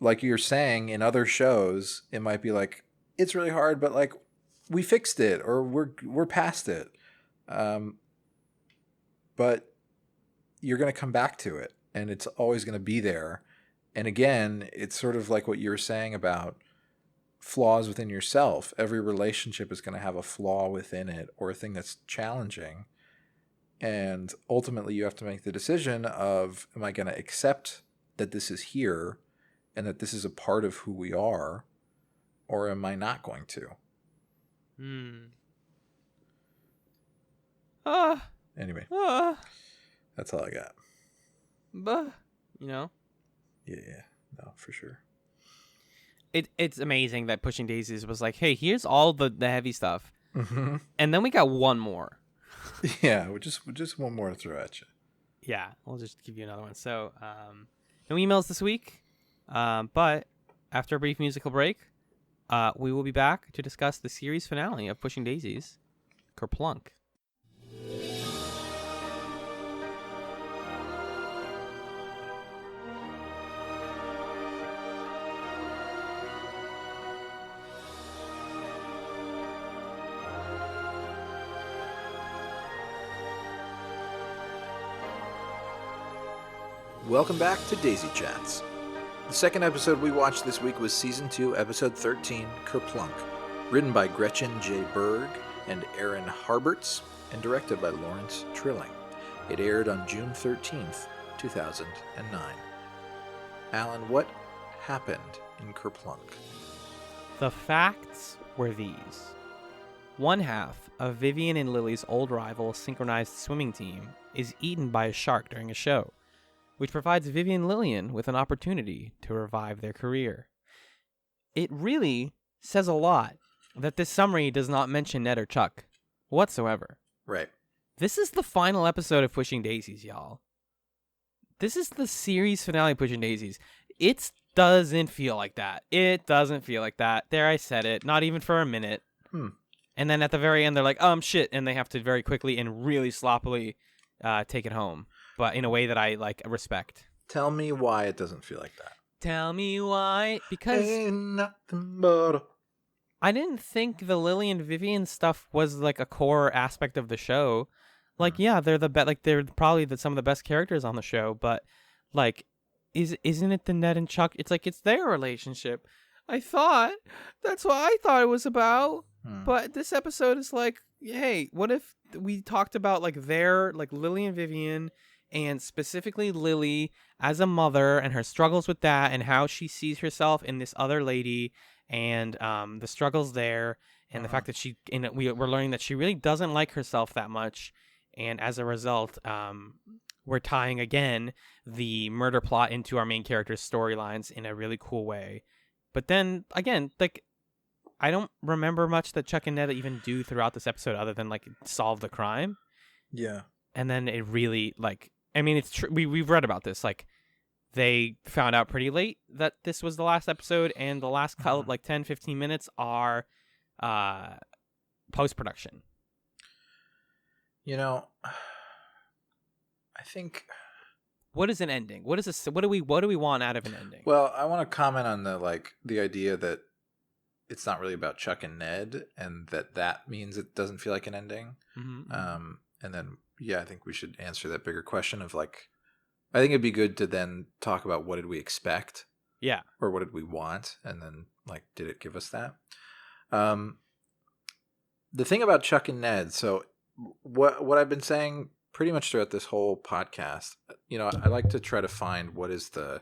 like you're saying, in other shows, it might be like, it's really hard, but like, we fixed it, or we're past it. But you're going to come back to it, and it's always going to be there. And again, it's sort of like what you were saying about flaws within yourself. Every relationship is going to have a flaw within it, or a thing that's challenging. And ultimately, you have to make the decision of, am I going to accept that this is here and that this is a part of who we are, or am I not going to? Anyway, that's all I got. You know? Yeah, no, for sure. It's amazing that Pushing Daisies was like, hey, here's all the heavy stuff. Mm-hmm. And then we got one more. Yeah, just one more to throw at you. Yeah, we'll just give you another one. So, no emails this week. But after a brief musical break, we will be back to discuss the series finale of Pushing Daisies, Kerplunk. Welcome back to DaisyChatz. The second episode we watched this week was Season 2, Episode 13, Kerplunk, written by Gretchen J. Berg and Aaron Harberts, and directed by Lawrence Trilling. It aired on June 13th, 2009. Alan, what happened in Kerplunk? The facts were these. One half of Vivian and Lily's old rival synchronized swimming team is eaten by a shark during a show, which provides Vivian and Lillian with an opportunity to revive their career. It really says a lot that this summary does not mention Ned or Chuck whatsoever. Right. This is the final episode of Pushing Daisies, y'all. This is the series finale of Pushing Daisies. It doesn't feel like that. It doesn't feel like that. There, I said it. Not even for a minute. And then at the very end, they're like, shit. And they have to very quickly and really sloppily take it home. But in a way that I respect. Tell me why it doesn't feel like that. Tell me why. Because ain't nothing but I didn't think the Lily and Vivian stuff was like a core aspect of the show. Like, yeah, they're they're probably some of the best characters on the show. But like, isn't it the Ned and Chuck? It's like, it's their relationship. I thought that's what I thought it was about. But this episode is like, hey, what if we talked about their Lily and Vivian, and specifically Lily as a mother and her struggles with that, and how she sees herself in this other lady, and the struggles there, and the fact that we're learning that she really doesn't like herself that much, and as a result, we're tying again the murder plot into our main character's storylines in a really cool way. But then again, I don't remember much that Chuck and Ned even do throughout this episode other than solve the crime. Yeah. And then it really it's true. We've read about this. They found out pretty late that this was the last episode, and the last 10, 15 minutes are post-production. I think, what is an ending? What is this? What do we want out of an ending? well, I want to comment on the idea that it's not really about Chuck and Ned, and that means it doesn't feel like an ending. Mm-hmm. And then, yeah, I think we should answer that bigger question of I think it'd be good to then talk about what did we expect Yeah. or what did we want, and then like did it give us that? The thing about Chuck and Ned, so what I've been saying pretty much throughout this whole podcast, I like to try to find what is the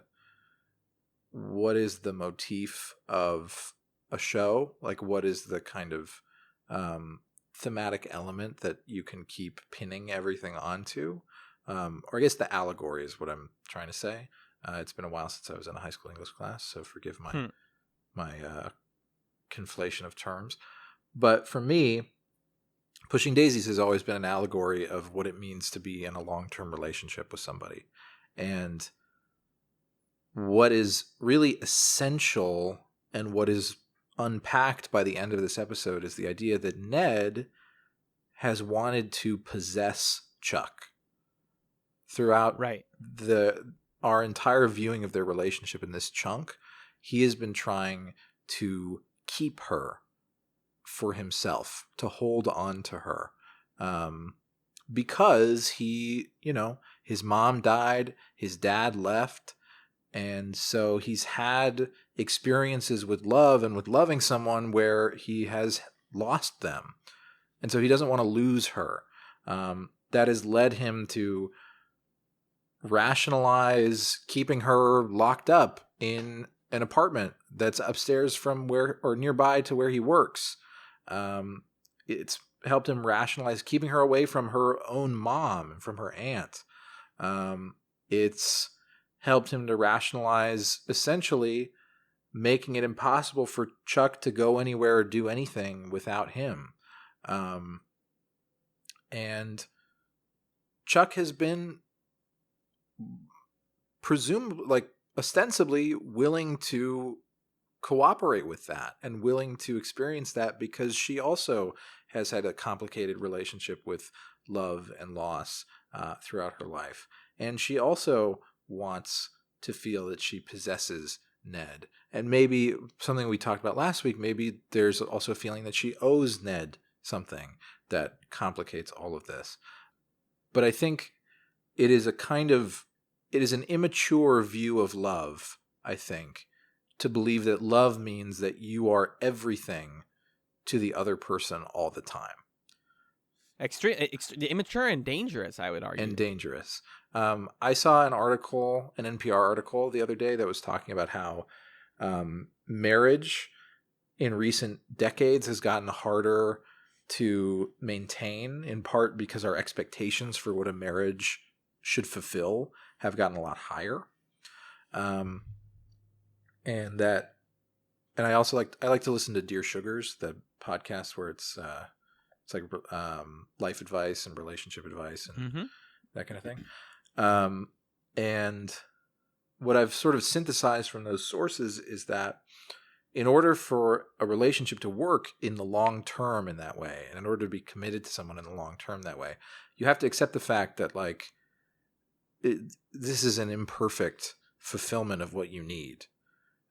motif of a show, like what is the kind of thematic element that you can keep pinning everything onto, or I guess the allegory is what I'm trying to say. It's been a while since I was in a high school English class, so forgive my conflation of terms. But for me, Pushing Daisies has always been an allegory of what it means to be in a long-term relationship with somebody. And what is really essential and what is unpacked by the end of this episode is the idea that Ned has wanted to possess Chuck throughout Right. our entire viewing of their relationship in this chunk. He has been trying to keep her for himself, to hold on to her, because his mom died, his dad left, and so he's had experiences with love and with loving someone where he has lost them, and so he doesn't want to lose her. That has led him to rationalize keeping her locked up in an apartment that's upstairs from where, or nearby to where he works. It's helped him rationalize keeping her away from her own mom and from her aunt. It's helped him to rationalize essentially making it impossible for Chuck to go anywhere or do anything without him. And Chuck has been ostensibly willing to cooperate with that and willing to experience that because she also has had a complicated relationship with love and loss throughout her life. And she also wants to feel that she possesses Ned. And maybe something we talked about last week, maybe there's also a feeling that she owes Ned something that complicates all of this. But I think it is an immature view of love, I think, to believe that love means that you are everything to the other person all the time. Extreme, immature and dangerous, I would argue. And dangerous. I saw an NPR article the other day that was talking about how marriage in recent decades has gotten harder to maintain, in part because our expectations for what a marriage should fulfill have gotten a lot higher. And I also like to listen to Dear Sugars, the podcast where it's like life advice and relationship advice and that kind of thing. And what I've sort of synthesized from those sources is that in order for a relationship to work in the long term in that way, and in order to be committed to someone in the long term that way, you have to accept the fact that this is an imperfect fulfillment of what you need.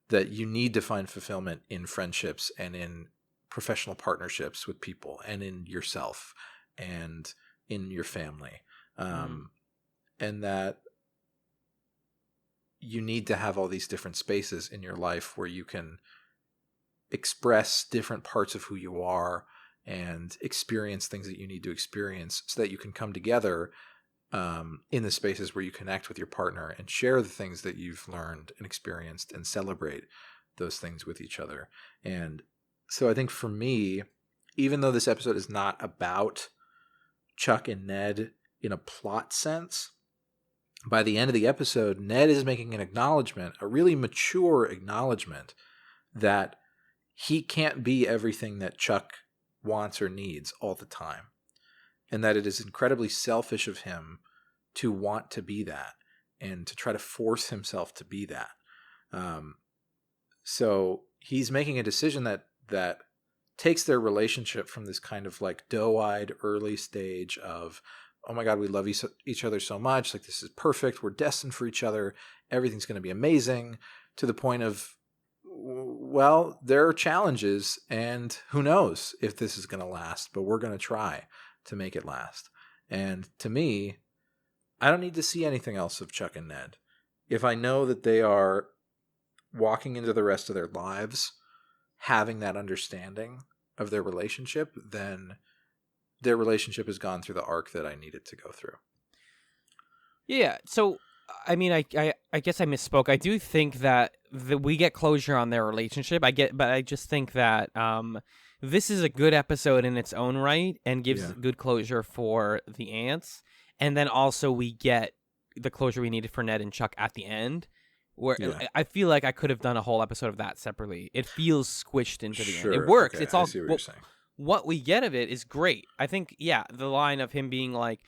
That you need to find fulfillment in friendships and in professional partnerships with people and in yourself and in your family. And that you need to have all these different spaces in your life where you can express different parts of who you are and experience things that you need to experience so that you can come together in the spaces where you connect with your partner and share the things that you've learned and experienced and celebrate those things with each other. And so I think for me, even though this episode is not about Chuck and Ned in a plot sense, by the end of the episode, Ned is making an acknowledgement, a really mature acknowledgement, that he can't be everything that Chuck wants or needs all the time. And that it is incredibly selfish of him to want to be that and to try to force himself to be that. So he's making a decision that takes their relationship from this kind of like doe-eyed early stage of, oh my God, we love each other so much. Like, this is perfect. We're destined for each other. Everything's going to be amazing, to the point of, well, there are challenges and who knows if this is going to last, but we're going to try to make it last. And to me, I don't need to see anything else of Chuck and Ned. If I know that they are walking into the rest of their lives having that understanding of their relationship, then their relationship has gone through the arc that I need it to go through. Yeah, so I mean, I guess I misspoke. I do think that we get closure on their relationship. But I just think that this is a good episode in its own right and gives good closure for the ants. And then also we get the closure we needed for Ned and Chuck at the end, where I feel like I could have done a whole episode of that separately. It feels squished into the end. It works. Okay, it's all. What we get of it is great. I think, the line of him being like,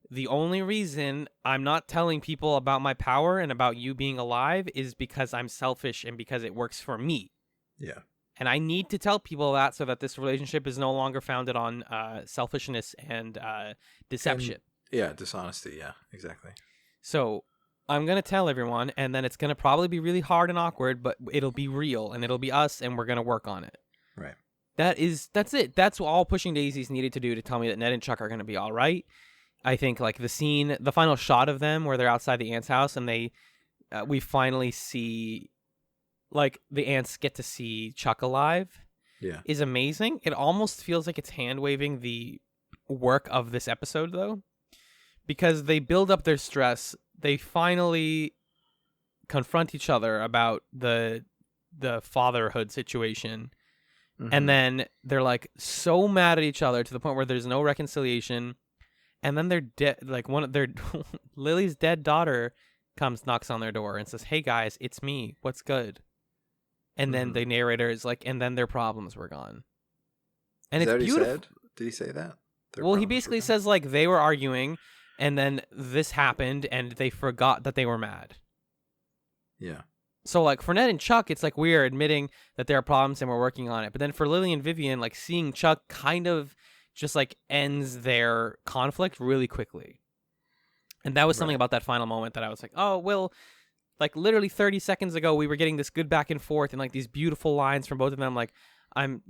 the only reason I'm not telling people about my power and about you being alive is because I'm selfish and because it works for me. Yeah. And I need to tell people that so that this relationship is no longer founded on selfishness and deception. Dishonesty. Yeah, exactly. So I'm going to tell everyone, and then it's going to probably be really hard and awkward, but it'll be real, and it'll be us, and we're going to work on it. Right. That's it. That's all Pushing Daisies needed to do to tell me that Ned and Chuck are going to be all right. I think like the final shot of them where they're outside the ants' house, and we finally see, like, the ants get to see Chuck alive. Yeah. Is amazing. It almost feels like it's hand-waving the work of this episode, though, because they build up their stress. They finally confront each other about the fatherhood situation. Mm-hmm. And then they're like so mad at each other to the point where there's no reconciliation. And then they're dead. Like one of their Lily's dead daughter knocks on their door and says, "Hey guys, it's me. What's good?" And then the narrator is like, and then their problems were gone. And is it's that beautiful. He said? Did he say that? Well, he basically says like they were arguing, and then this happened, and they forgot that they were mad. Yeah. So, like, for Ned and Chuck, it's like we are admitting that there are problems and we're working on it. But then for Lily and Vivian, like, seeing Chuck kind of just, like, ends their conflict really quickly. And that was something about that final moment that I was like, oh, well, like, literally 30 seconds ago, we were getting this good back and forth and, like, these beautiful lines from both of them. Like, I'm,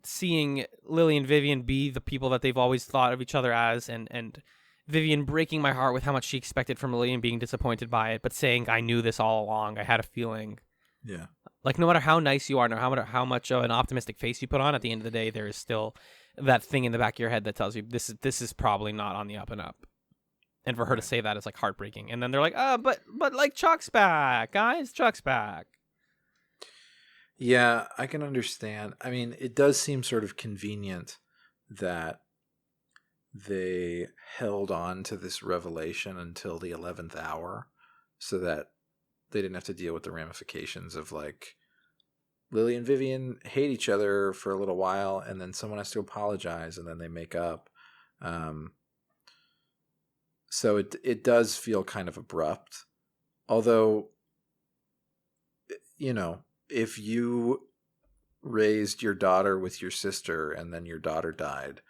seeing Lily and Vivian be the people that they've always thought of each other as, and Vivian breaking my heart with how much she expected from Lily and being disappointed by it, but saying, I knew this all along. I had a feeling. Yeah. Like, no matter how nice you are, no matter how much of an optimistic face you put on, at the end of the day, there is still that thing in the back of your head that tells you this is probably not on the up and up. And for her to say that is, like, heartbreaking. And then they're like, but like, Chuck's back, guys. Chuck's back. Yeah, I can understand. I mean, it does seem sort of convenient that they held on to this revelation until the 11th hour so that they didn't have to deal with the ramifications of, like, Lily and Vivian hate each other for a little while and then someone has to apologize and then they make up. So it does feel kind of abrupt. Although, if you raised your daughter with your sister and then your daughter died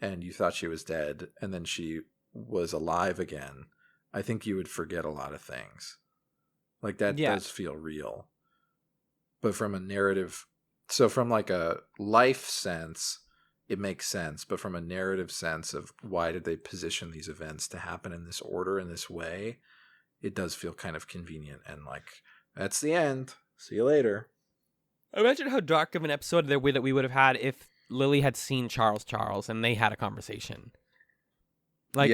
and you thought she was dead and then she was alive again, I think you would forget a lot of things. Like, that does feel real. But from a narrative, so from like a life sense, it makes sense. But from a narrative sense of why did they position these events to happen in this order, in this way, it does feel kind of convenient. And like, that's the end. See you later. Imagine how dark of an episode that we would have had if Lily had seen Charles and they had a conversation. Like,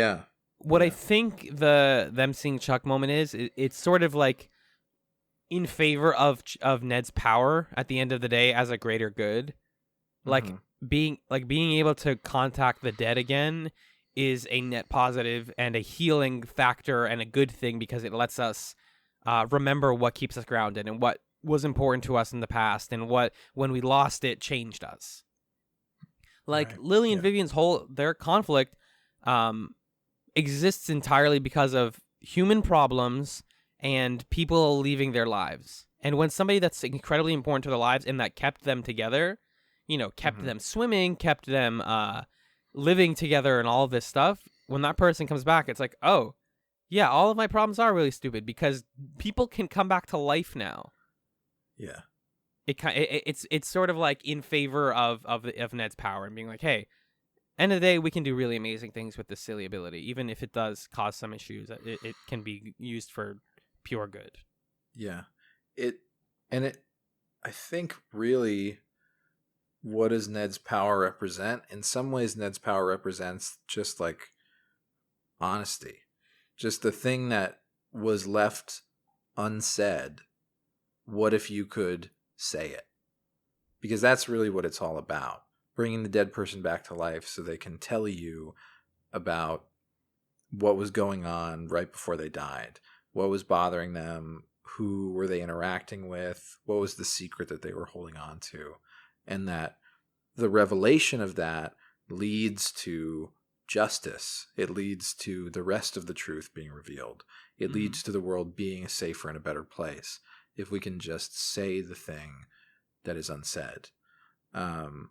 what I think them seeing Chuck moment is, it's sort of like in favor of Ned's power at the end of the day as a greater good. Like, being able to contact the dead again is a net positive and a healing factor and a good thing because it lets us remember what keeps us grounded and what was important to us in the past and what, when we lost it, changed us. Like, Lily and Vivian's their conflict exists entirely because of human problems and people leaving their lives. And when somebody that's incredibly important to their lives and that kept them together, kept them swimming, kept them living together and all of this stuff, when that person comes back, it's like, oh, yeah, all of my problems are really stupid because people can come back to life now. Yeah. It's sort of like in favor of Ned's power and being like, hey, end of the day, we can do really amazing things with this silly ability, even if it does cause some issues. It can be used for pure good. Yeah. I think really, what does Ned's power represent? In some ways, Ned's power represents just like honesty. Just the thing that was left unsaid. What if you could say it? Because that's really what it's all about. Bringing the dead person back to life so they can tell you about what was going on right before they died. What was bothering them? Who were they interacting with? What was the secret that they were holding on to? And that the revelation of that leads to justice. It leads to the rest of the truth being revealed. It leads to the world being a safer and a better place if we can just say the thing that is unsaid. And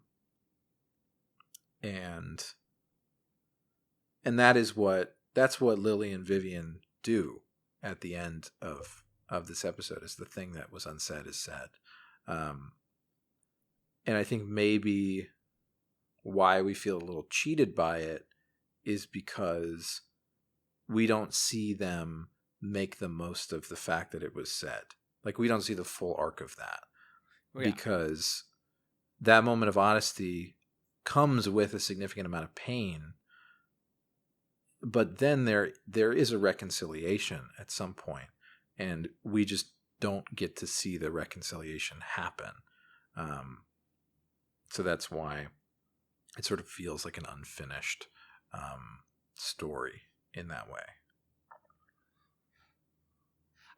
that's what Lily and Vivian do at the end of this episode, is the thing that was unsaid is said. And I think maybe why we feel a little cheated by it is because we don't see them make the most of the fact that it was said. Like, we don't see the full arc of that. Oh, yeah. Because that moment of honesty comes with a significant amount of pain, but then there is a reconciliation at some point, and we just don't get to see the reconciliation happen. So that's why it sort of feels like an unfinished story in that way.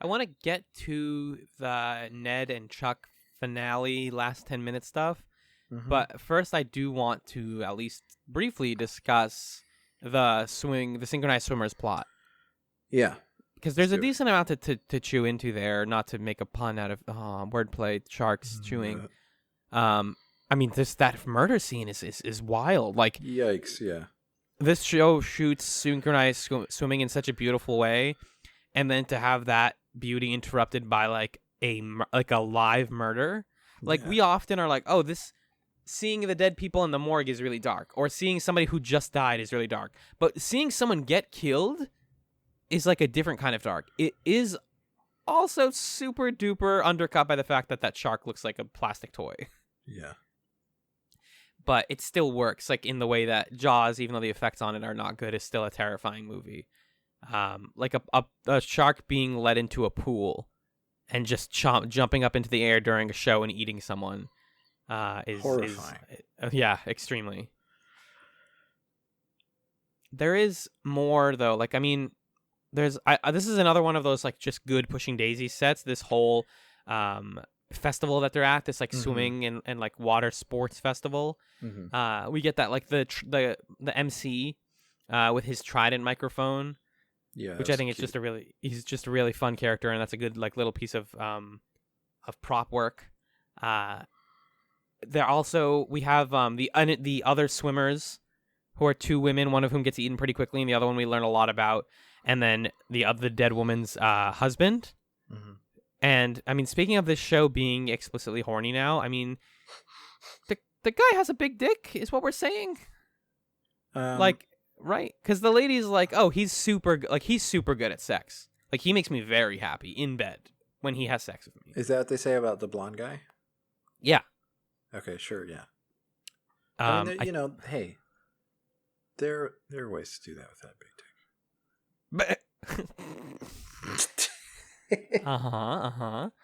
I want to get to the Ned and Chuck finale, last 10 minute stuff. Mm-hmm. But first, I do want to at least briefly discuss the synchronized swimmers plot. Yeah. Because there's a decent amount to chew into there, not to make a pun out of wordplay, sharks chewing. I mean, that murder scene is wild. Like, yikes, yeah. This show shoots synchronized swimming in such a beautiful way, and then to have that beauty interrupted by like a live murder. Like, we often are like, oh, seeing the dead people in the morgue is really dark, or seeing somebody who just died is really dark. But seeing someone get killed is like a different kind of dark. It is also super duper undercut by the fact that shark looks like a plastic toy. Yeah. But it still works, like in the way that Jaws, even though the effects on it are not good, is still a terrifying movie. Like a shark being led into a pool and just jumping up into the air during a show and eating someone is horrifying. Yeah, extremely. There is more though. Like, I mean, this is another one of those like just good Pushing Daisies sets. This whole festival that they're at, this like swimming and like water sports festival. We get that like the MC with his Trident microphone. Yeah, which I think he's just a really fun character, and that's a good like little piece of prop work. We have the other swimmers, who are two women, one of whom gets eaten pretty quickly, and the other one we learn a lot about, and then the dead woman's husband. And I mean, speaking of this show being explicitly horny now, I mean, the guy has a big dick, is what we're saying. Like. Right, because the lady's like, oh, he's super good at sex. Like, he makes me very happy in bed when he has sex with me. Is that what they say about the blonde guy? Yeah. Okay, sure, yeah. I mean, hey, there are ways to do that with that big dick.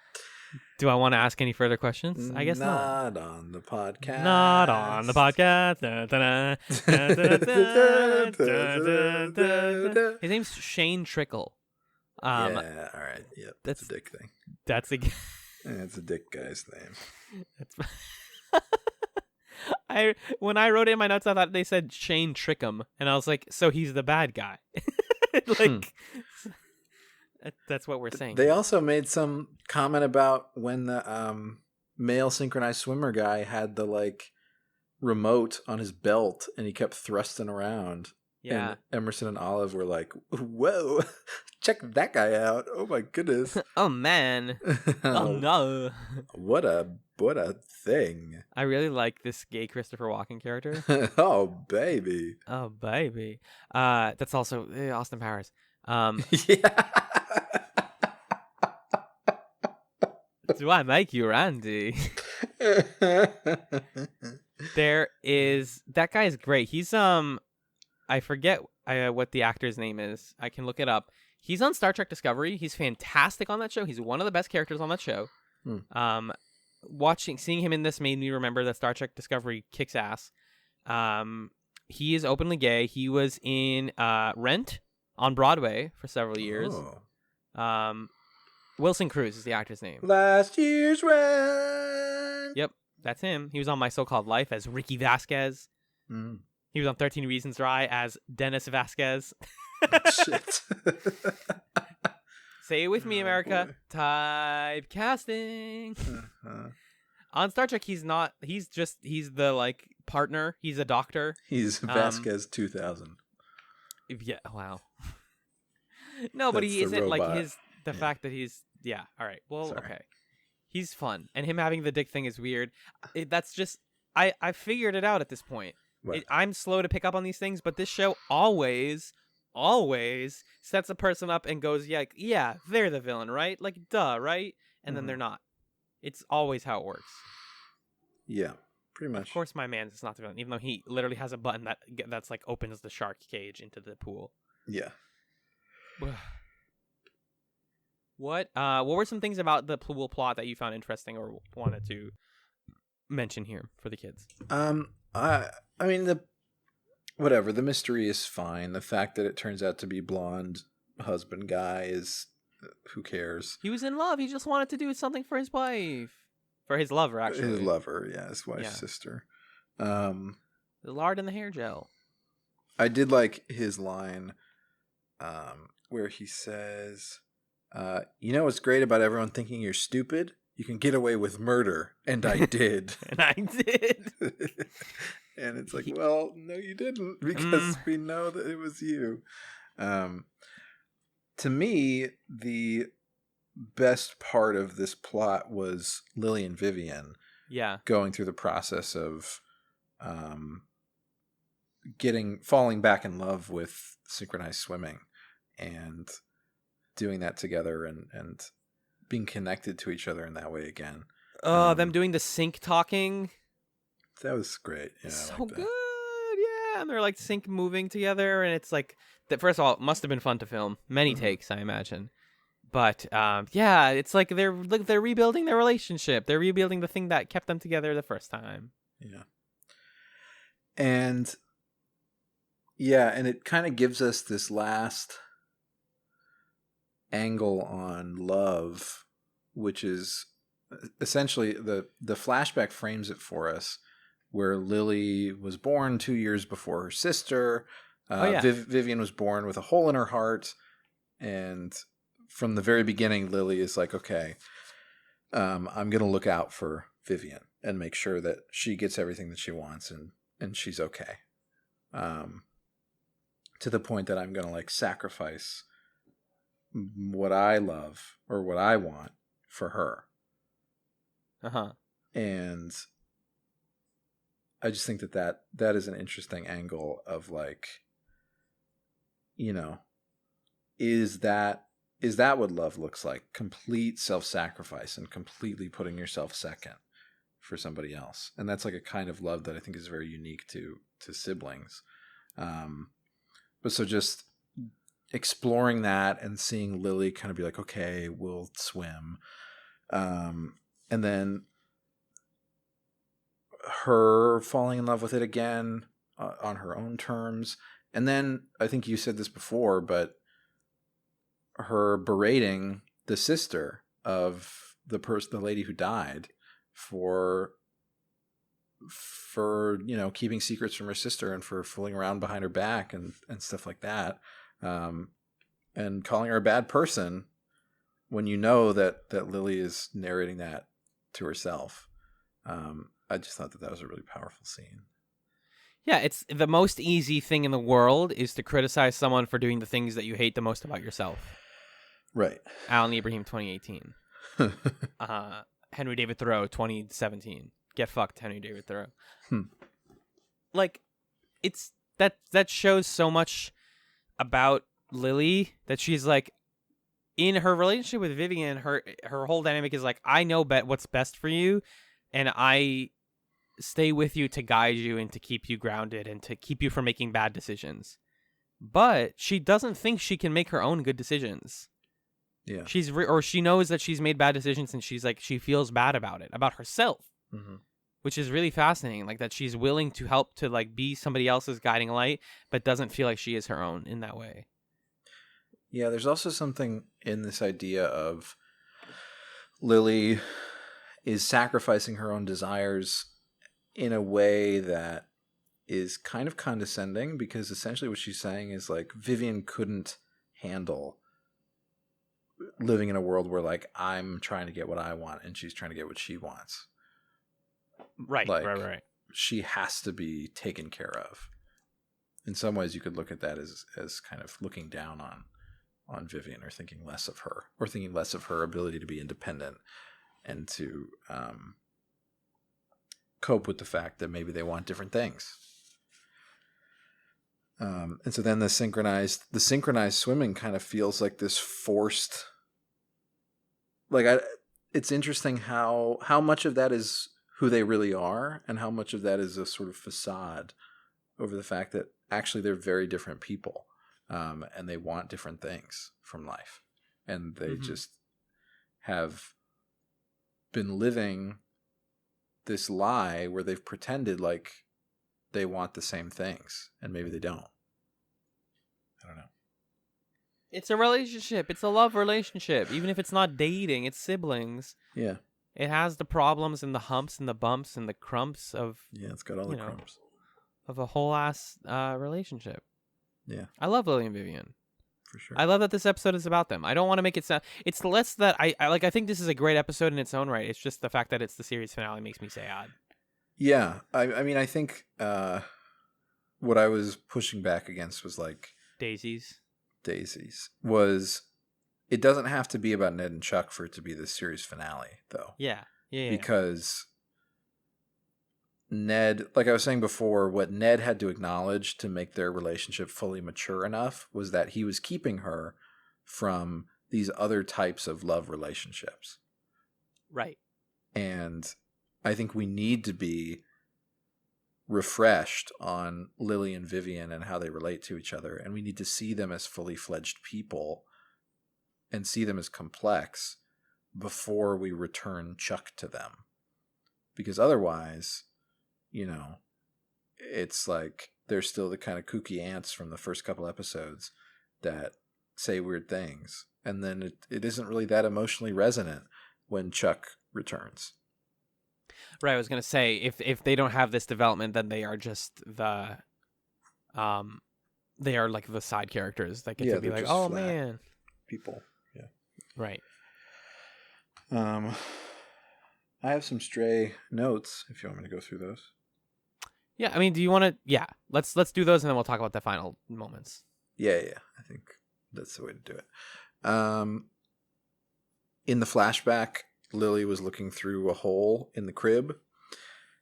Do I want to ask any further questions? I guess not. Not on the podcast. Not on the podcast. His name's Shane Trickle. Yeah, all right. Yep, that's a dick thing. That's a dick guy's name. When I wrote it in my notes, I thought they said Shane Trickham, and I was like, so he's the bad guy. Like... That's what we're saying. They also made some comment about when the male synchronized swimmer guy had the like remote on his belt and he kept thrusting around. Yeah. And Emerson and Olive were like, whoa, check that guy out. Oh my goodness. Oh man. Oh no. What a What a thing. I really like this gay Christopher Walken character. Oh, baby. Oh, baby. That's also Austin Powers. Yeah. Do I make you Randy? There is that guy is great. He's I forget what the actor's name is. I can look it up. He's on Star Trek Discovery. He's fantastic on that show. He's one of the best characters on that show. Seeing him in this made me remember that Star Trek Discovery kicks ass. He is openly gay. He was in Rent on Broadway for several years. Oh. Wilson Cruz is the actor's name. Last year's rent. Yep, that's him. He was on My So-Called Life as Ricky Vasquez. Mm. He was on 13 Reasons Why as Dennis Vasquez. Shit. Say it with me, America. Boy. Typecasting. On Star Trek, he's not. He's the like partner. He's a doctor. He's Vasquez 2000. Yeah. Wow. No, but That's he the isn't robot. like the fact that he's. Yeah. All right. Well. Sorry. Okay. He's fun, and him having the dick thing is weird. That's just. I figured it out at this point. What? I'm slow to pick up on these things, but this show always sets a person up and goes, yeah, they're the villain, right? Like, duh, right? And then they're not. It's always how it works. Yeah, pretty much. Of course, my man is not the villain, even though he literally has a button that's like opens the shark cage into the pool. Yeah. What were some things about the pool plot that you found interesting or wanted to mention here for the kids? I mean, the mystery is fine. The fact that it turns out to be blonde husband guy is, who cares? He was in love. He just wanted to do something for his wife. For his lover, actually. His lover, yeah, his wife's sister. The lard and the hair gel. I did like his line where he says, you know what's great about everyone thinking you're stupid? You can get away with murder. And I did. And I did. And it's like, well, no, you didn't, because we know that it was you. To me, the best part of this plot was Lily and Vivian going through the process of falling back in love with synchronized swimming and doing that together and being connected to each other in that way again. Them doing the sync talking. That was great. Yeah, so good. Yeah, and they're like sync moving together, and it's like that. First of all, it must have been fun to film. Many takes, I imagine. But yeah, it's like they're rebuilding their relationship. They're rebuilding the thing that kept them together the first time. Yeah. And it kind of gives us this last angle on love, which is essentially the flashback frames it for us, where Lily was born 2 years before her sister. Vivian was born with a hole in her heart, and from the very beginning, Lily is like, okay, I'm going to look out for Vivian and make sure that she gets everything that she wants and she's okay. To the point that I'm going to like sacrifice what I love or what I want for her. And I just think that is an interesting angle of like, you know, is that what love looks like? Complete self-sacrifice and completely putting yourself second for somebody else. And that's like a kind of love that I think is very unique to siblings. But so just exploring that and seeing Lily kind of be like, okay, we'll swim. And then her falling in love with it again on her own terms. And then I think you said this before, but her berating the sister of the lady who died for keeping secrets from her sister and for fooling around behind her back and stuff like that, and calling her a bad person when you know that Lily is narrating that to herself. I just thought that was a really powerful scene. Yeah, it's the most easy thing in the world is to criticize someone for doing the things that you hate the most about yourself. Right. Alan Ibrahim, 2018. Henry David Thoreau 2017. Get fucked, Henry David Thoreau. Hmm. Like, it's that shows so much about Lily, that she's like, in her relationship with Vivian, her whole dynamic is like, I know what's best for you, and I stay with you to guide you and to keep you grounded and to keep you from making bad decisions. But she doesn't think she can make her own good decisions. Yeah. Or she knows that she's made bad decisions, and she's like, she feels bad about it, about herself. Mm-hmm. Which is really fascinating, like that she's willing to help to like be somebody else's guiding light, but doesn't feel like she is her own in that way. Yeah, there's also something in this idea of Lily is sacrificing her own desires in a way that is kind of condescending, because essentially what she's saying is like, Vivian couldn't handle living in a world where like I'm trying to get what I want and she's trying to get what she wants. Right, like, right. She has to be taken care of. In some ways, you could look at that as kind of looking down on Vivian, or thinking less of her, or thinking less of her ability to be independent and to cope with the fact that maybe they want different things. And so then the synchronized swimming kind of feels like this forced. Like, it's interesting how much of that is who they really are, and how much of that is a sort of facade over the fact that actually they're very different people, and they want different things from life, and they just have been living this lie where they've pretended like they want the same things, and maybe they don't. I don't know. It's a relationship. It's a love relationship. Even if it's not dating, it's siblings. Yeah. It has the problems and the humps and the bumps and the crumps of... Yeah, it's got all the crumbs. Of a whole ass relationship. Yeah. I love Lily and Vivian. For sure. I love that this episode is about them. I don't want to make it sound... It's less that I think this is a great episode in its own right. It's just the fact that it's the series finale makes me sad. Yeah. I mean, I think what I was pushing back against was like... Daisies. Was... It doesn't have to be about Ned and Chuck for it to be the series finale, though. Yeah. Because Ned, like I was saying before, what Ned had to acknowledge to make their relationship fully mature enough was that he was keeping her from these other types of love relationships. Right. And I think we need to be refreshed on Lily and Vivian and how they relate to each other. And we need to see them as fully fledged people and see them as complex before we return Chuck to them. Because otherwise, it's like they're still the kind of kooky ants from the first couple episodes that say weird things. And then it isn't really that emotionally resonant when Chuck returns. Right, I was going to say, if they don't have this development, then they are just the... they are like the side characters that get to be like, oh, man. People. Yeah. Right. I have some stray notes if you want me to go through those. Yeah, I mean, do you want to? Yeah, let's do those, and then we'll talk about the final moments. Yeah. I think that's the way to do it. In the flashback, Lily was looking through a hole in the crib,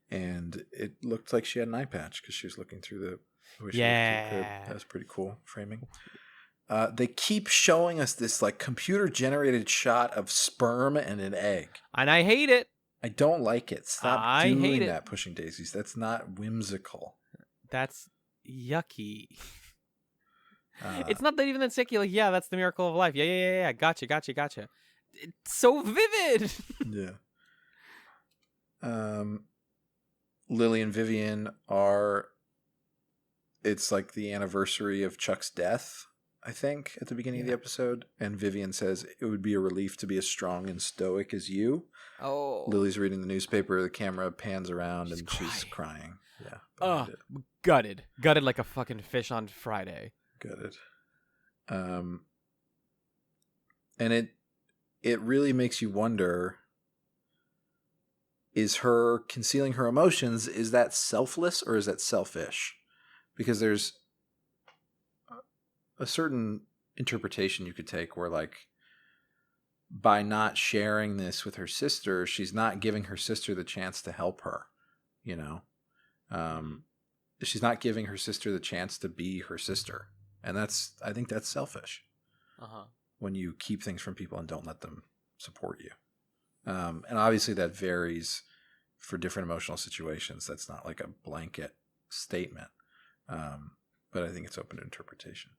and it looked like she had an eye patch because she was looking through the crib. That was pretty cool framing. They keep showing us this like computer generated shot of sperm and an egg, and I hate it. I don't like it. Stop doing that, Pushing Daisies. That's not whimsical. That's yucky. It's not that even that sick. You're like, yeah, that's the miracle of life. Yeah. Gotcha. It's so vivid. Yeah. Lily and Vivian are... It's like the anniversary of Chuck's death, I think, at the beginning of the episode. And Vivian says, it would be a relief to be as strong and stoic as you. Oh. Lily's reading the newspaper. The camera pans around and she's crying. Yeah. Gutted like a fucking fish on Friday. Gutted. And it really makes you wonder, is her concealing her emotions, is that selfless or is that selfish? Because there's a certain interpretation you could take where, like, by not sharing this with her sister, she's not giving her sister the chance to help her, you know? She's not giving her sister the chance to be her sister. And I think that's selfish. When you keep things from people and don't let them support you. And obviously that varies for different emotional situations. That's not like a blanket statement. But I think it's open to interpretation.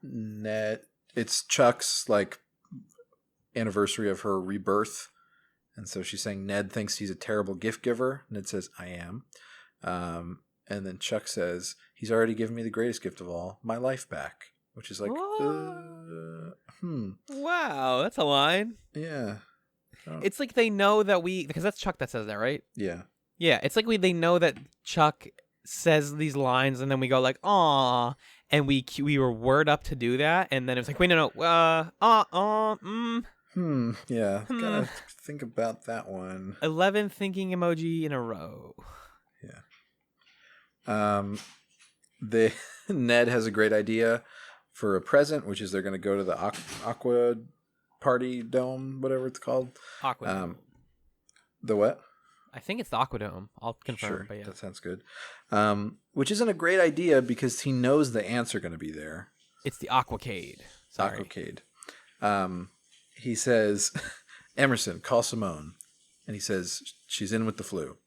Ned, it's Chuck's like anniversary of her rebirth, and so she's saying Ned thinks he's a terrible gift giver. Ned says, "I am," and then Chuck says, "He's already given me the greatest gift of all, my life back," which is like, Wow, that's a line. Yeah, it's like they know that because that's Chuck that says that, right? Yeah, it's like they know that Chuck says these lines, and then we go like, "Aw," and we were word up to do that, and then it's like, wait, no, yeah, gotta think about that one. 11 thinking emoji in a row. Yeah. Ned has a great idea for a present, which is they're going to go to the Aqua Party Dome, whatever it's called. Aqua Dome. The what? I think it's the Aquadome. I'll confirm. Sure, but yeah. that sounds good. Which isn't a great idea because he knows the ants are going to be there. It's the Aquacade. Sorry. Aquacade. He says, Emerson, call Simone. And he says, she's in with the flu.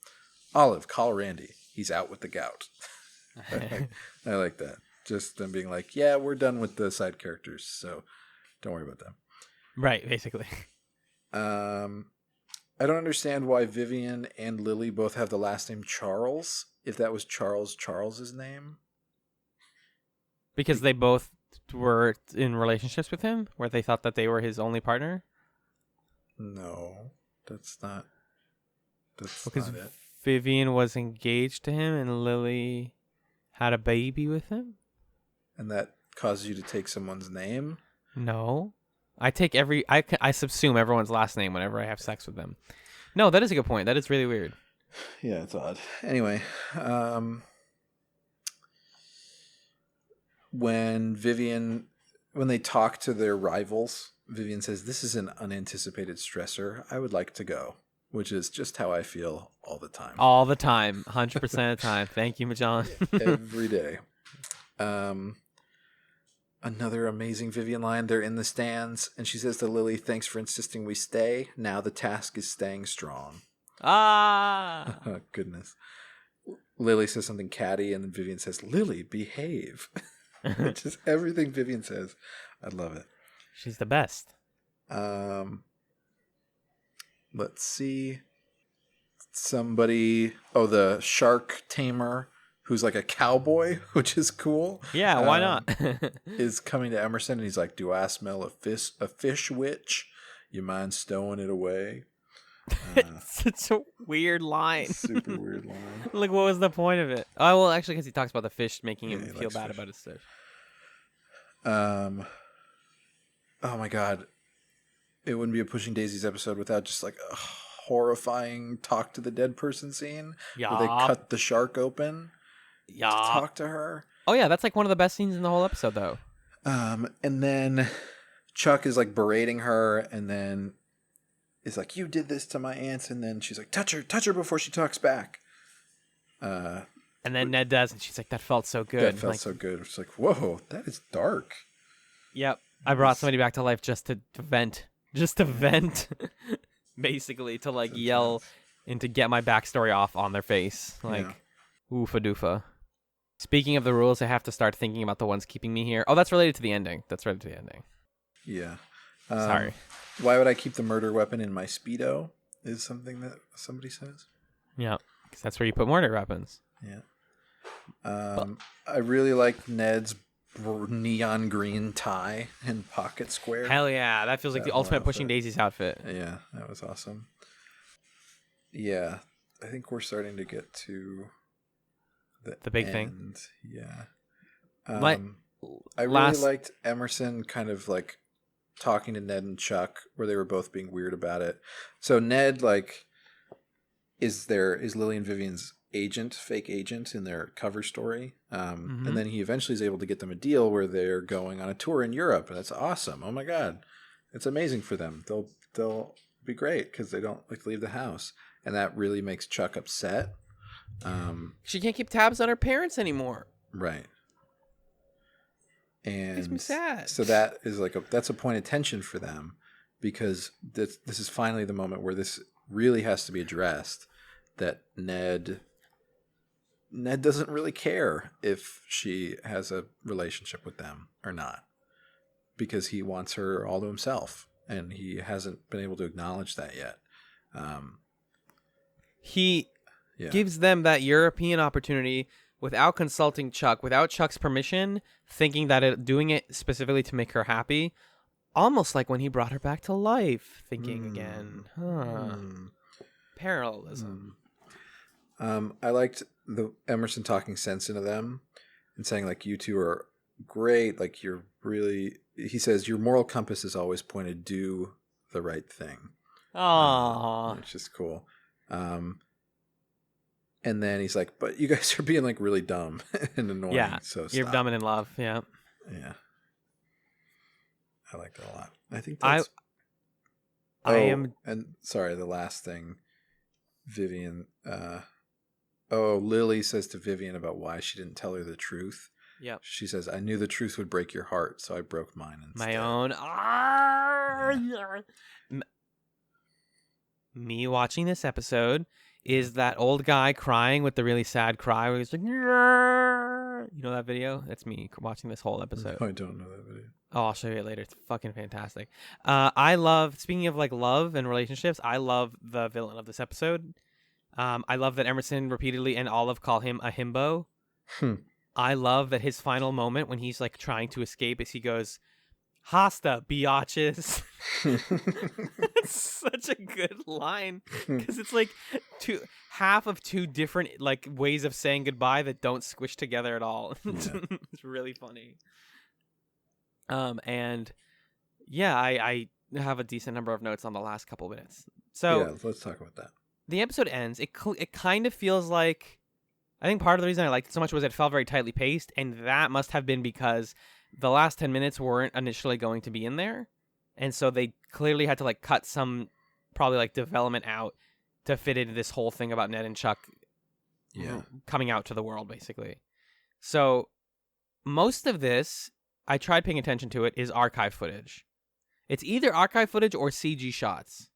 Olive, call Randy. He's out with the gout. I like that. Just them being like, yeah, we're done with the side characters, so don't worry about them. Right, basically. I don't understand why Vivian and Lily both have the last name Charles, if that was Charles's name. Because they both were in relationships with him, where they thought that they were his only partner? No, that's not it. Vivian was engaged to him and Lily had a baby with him? And that causes you to take someone's name? No. I subsume everyone's last name whenever I have sex with them. No, that is a good point. That is really weird. Yeah, it's odd. Anyway, when they talk to their rivals, Vivian says, "This is an unanticipated stressor. I would like to go," which is just how I feel all the time. All the time. 100% of the time. Thank you, Majan. Every day. Another amazing Vivian line. They're in the stands, and she says to Lily, "Thanks for insisting we stay. Now the task is staying strong." Ah! Oh, goodness. Lily says something catty, and then Vivian says, "Lily, behave." Just everything Vivian says. I love it. She's the best. Let's see. The shark tamer, who's like a cowboy, which is cool. Yeah, why not? Is coming to Emerson, and he's like, "Do I smell a fish witch? You mind stowing it away?" It's such a weird line. Super weird line. Like, what was the point of it? Oh, well, actually, because he talks about the fish making him feel bad about his fish. Oh my god. It wouldn't be a Pushing Daisies episode without just like a horrifying talk to the dead person scene. Yeah. Where they cut the shark open. Yeah. To talk to her. Oh yeah, that's like one of the best scenes in the whole episode though. And then Chuck is like berating her and then is like, "You did this to my aunts," and then she's like, touch her before she talks back. And then Ned does, and she's like, "That felt so good." That felt so good. It's like, whoa, that is dark. Yep. I brought somebody back to life just to vent. Just to vent. Basically, to like yell and to get my backstory off on their face. Like, oofa doofa. Speaking of the rules, I have to start thinking about the ones keeping me here. Oh, that's related to the ending. Yeah. Sorry. Why would I keep the murder weapon in my Speedo? Is something that somebody says. Yeah, because that's where you put murder weapons. Yeah. I really like Ned's neon green tie and pocket square. Hell yeah, that feels like the ultimate Pushing Daisies outfit. Yeah, that was awesome. Yeah, I think we're starting to get to the big thing. Yeah. I really liked Emerson kind of like talking to Ned and Chuck where they were both being weird about it. So Ned like is Lily and Vivian's fake agent in their cover story. And then he eventually is able to get them a deal where they're going on a tour in Europe. And that's awesome. Oh my God. It's amazing for them. They'll be great because they don't like leave the house. And that really makes Chuck upset. She can't keep tabs on her parents anymore. Right. And makes me sad. So that is that's a point of tension for them, because this is finally the moment where this really has to be addressed, that Ned doesn't really care if she has a relationship with them or not, because he wants her all to himself, and he hasn't been able to acknowledge that yet. He gives them that European opportunity without consulting Chuck, without Chuck's permission, thinking that doing it specifically to make her happy, almost like when he brought her back to life, thinking again. Parallelism. I liked the Emerson talking sense into them and saying, like, you two are great. Like, you're really, he says, your moral compass is always pointed, do the right thing. Aww. Which is cool. And then he's like, but you guys are being like really dumb and annoying. Yeah, so you're stop. dumb and in love. Yeah. Yeah. I liked it a lot. I think that's... And sorry, the last thing, Vivian... Lily says to Vivian about why she didn't tell her the truth. Yep. She says, I knew the truth would break your heart, so I broke mine instead. My own. Me watching this episode is that old guy crying with the really sad cry where he's like, you know that video? That's me watching this whole episode. No, I don't know that video. Oh, I'll show you it later. It's fucking fantastic. I love, speaking of like love and relationships, I love the villain of this episode. I love that Emerson repeatedly and Olive call him a himbo. I love that his final moment when he's like trying to escape is he goes, Hasta, biatches. It's such a good line because it's like half of two different like ways of saying goodbye that don't squish together at all. It's really funny. And yeah, I have a decent number of notes on the last couple minutes. So yeah, let's talk about that. The episode ends. It kind of feels like, I think part of the reason I liked it so much was it felt very tightly paced, and that must have been because the last 10 minutes weren't initially going to be in there. And so they clearly had to like cut some probably like development out to fit into this whole thing about Ned and Chuck coming out to the world, basically. So most of this, I tried paying attention to it, is archive footage. It's either archive footage or CG shots.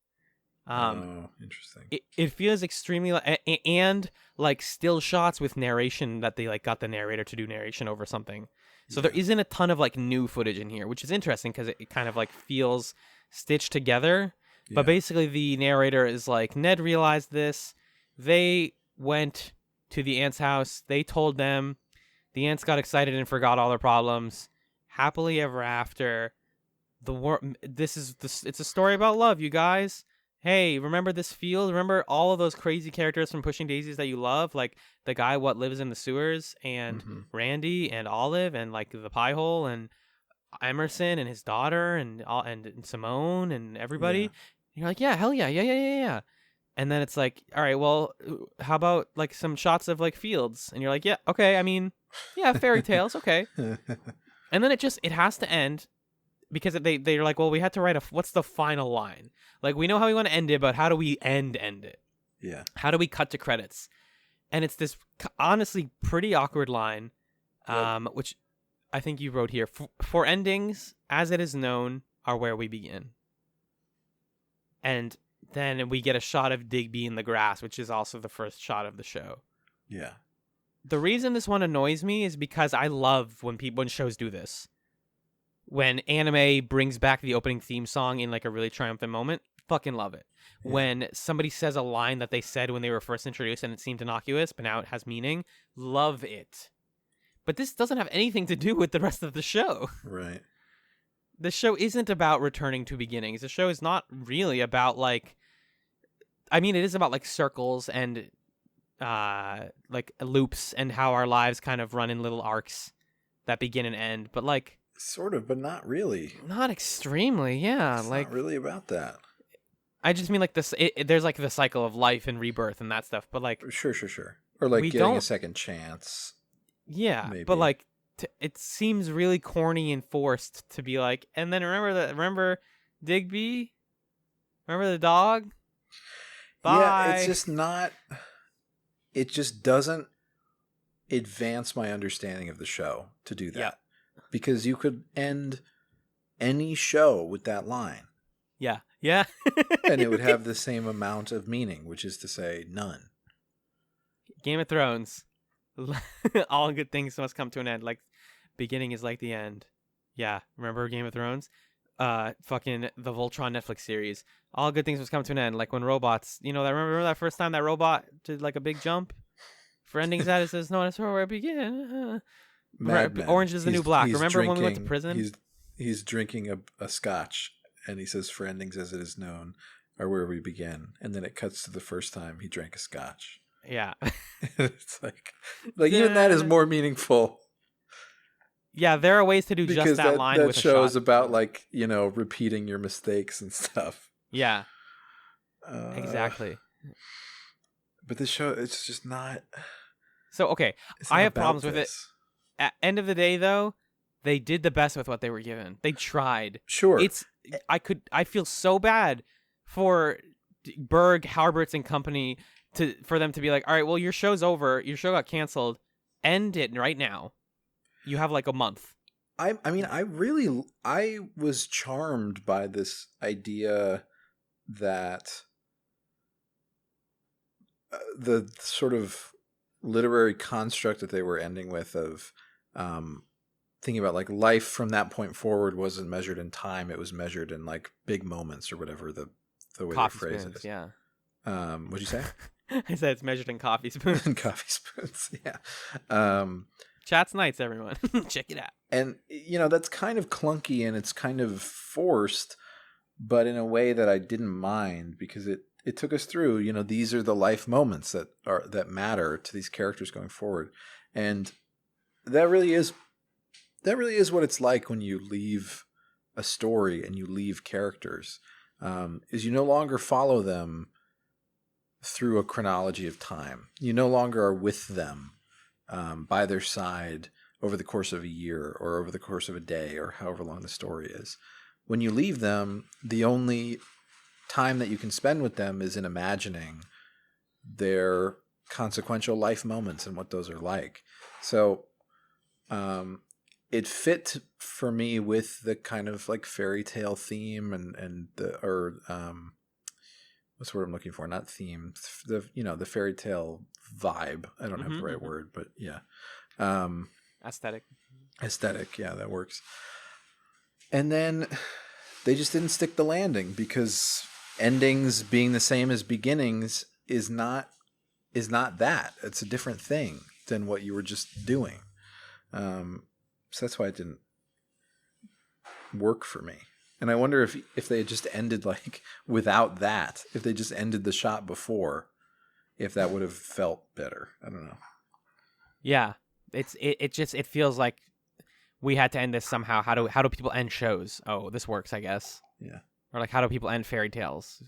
Interesting. It feels extremely and like still shots with narration that they like got the narrator to do narration over something. So there isn't a ton of like new footage in here, which is interesting because it kind of like feels stitched together. Yeah. But basically the narrator is like, Ned realized this. They went to the ants' house. They told them. The ants got excited and forgot all their problems. Happily ever after. It's a story about love, you guys. Hey, remember this field? Remember all of those crazy characters from Pushing Daisies that you love? Like the guy what lives in the sewers, and Randy and Olive and like the pie hole and Emerson and his daughter and Simone and everybody. And you're like, yeah, hell yeah. And then it's like, all right, well, how about like some shots of like fields? And you're like, yeah, okay. I mean, yeah, fairy tales, okay. And then it has to end. Because they're like, well, we had to write what's the final line? Like, we know how we want to end it, but how do we end it? Yeah. How do we cut to credits? And it's this honestly pretty awkward line, which I think you wrote here. For endings, as it is known, are where we begin. And then we get a shot of Digby in the grass, which is also the first shot of the show. Yeah. The reason this one annoys me is because I love when shows do this. When anime brings back the opening theme song in like a really triumphant moment, fucking love it. Yeah. When somebody says a line that they said when they were first introduced and it seemed innocuous, but now it has meaning, love it. But this doesn't have anything to do with the rest of the show. Right. The show isn't about returning to beginnings. The show is not really about like, I mean, it is about like circles and like loops and how our lives kind of run in little arcs that begin and end. But like, sort of, but not really. Not extremely, yeah. It's like not really about that. I just mean like this. There's like the cycle of life and rebirth and that stuff. But like, sure. Or like we getting a don't. second chance. Yeah, Maybe. but like it seems really corny and forced to be like, and then remember Digby? Remember the dog? Yeah, it's Bye. just not. It just doesn't advance my understanding of the show to do that. Yeah. Because you could end any show with that line. Yeah. Yeah. And it would have the same amount of meaning, which is to say none. Game of Thrones. All good things must come to an end. Like, beginning is like the end. Yeah. Remember Game of Thrones? Fucking the Voltron Netflix series. All good things must come to an end. Like when robots, remember that first time that robot did like a big jump? For endings that it says, no, that's where I begin. Mad Men. Orange is the New Black. Remember when we went to drinking- prison? He's drinking a scotch, and he says, "For endings as it is known are where we begin." And then it cuts to the first time he drank a scotch. Yeah. It's like even that is more meaningful. Yeah, there are ways to do Because just that line that with a show is shot. about like repeating your mistakes and stuff. Yeah, exactly. But this show, it's just not. So okay, It's not I have about problems with it. this. At end of the day, though, they did the best with what they were given. They tried. Sure, I feel so bad for Berg, Halberts, and company for them to be like, all right, well, your show's over. Your show got canceled. End it right now. You have like a month. I mean, I was charmed by this idea that the sort of literary construct that they were ending with of thinking about like life from that point forward wasn't measured in time. It was measured in like big moments or whatever the way Coffee they phrase spoons, it is. yeah. What'd you say? I said it's measured in coffee spoons. Coffee spoons, yeah. Chatz Nights, everyone. Check it out. And, that's kind of clunky and it's kind of forced, but in a way that I didn't mind because it took us through, these are the life moments that matter to these characters going forward. And that really is what it's like when you leave a story and you leave characters, is you no longer follow them through a chronology of time. You no longer are with them by their side over the course of a year or over the course of a day or however long the story is. When you leave them, the only time that you can spend with them is in imagining their consequential life moments and what those are like. So it fit for me with the kind of like fairy tale theme and what's the word I'm looking for? Not theme, the fairy tale vibe. I don't have the right word, but yeah. Aesthetic, yeah, that works. And then they just didn't stick the landing because endings being the same as beginnings is not that. It's a different thing than what you were just doing. So that's why it didn't work for me. And I wonder if they had just ended like without that, if they just ended the shot before, if that would have felt better. I don't know. Yeah, it feels like we had to end this somehow. How do people end shows? Oh, this works, I guess. Yeah. Or like how do people end fairy tales?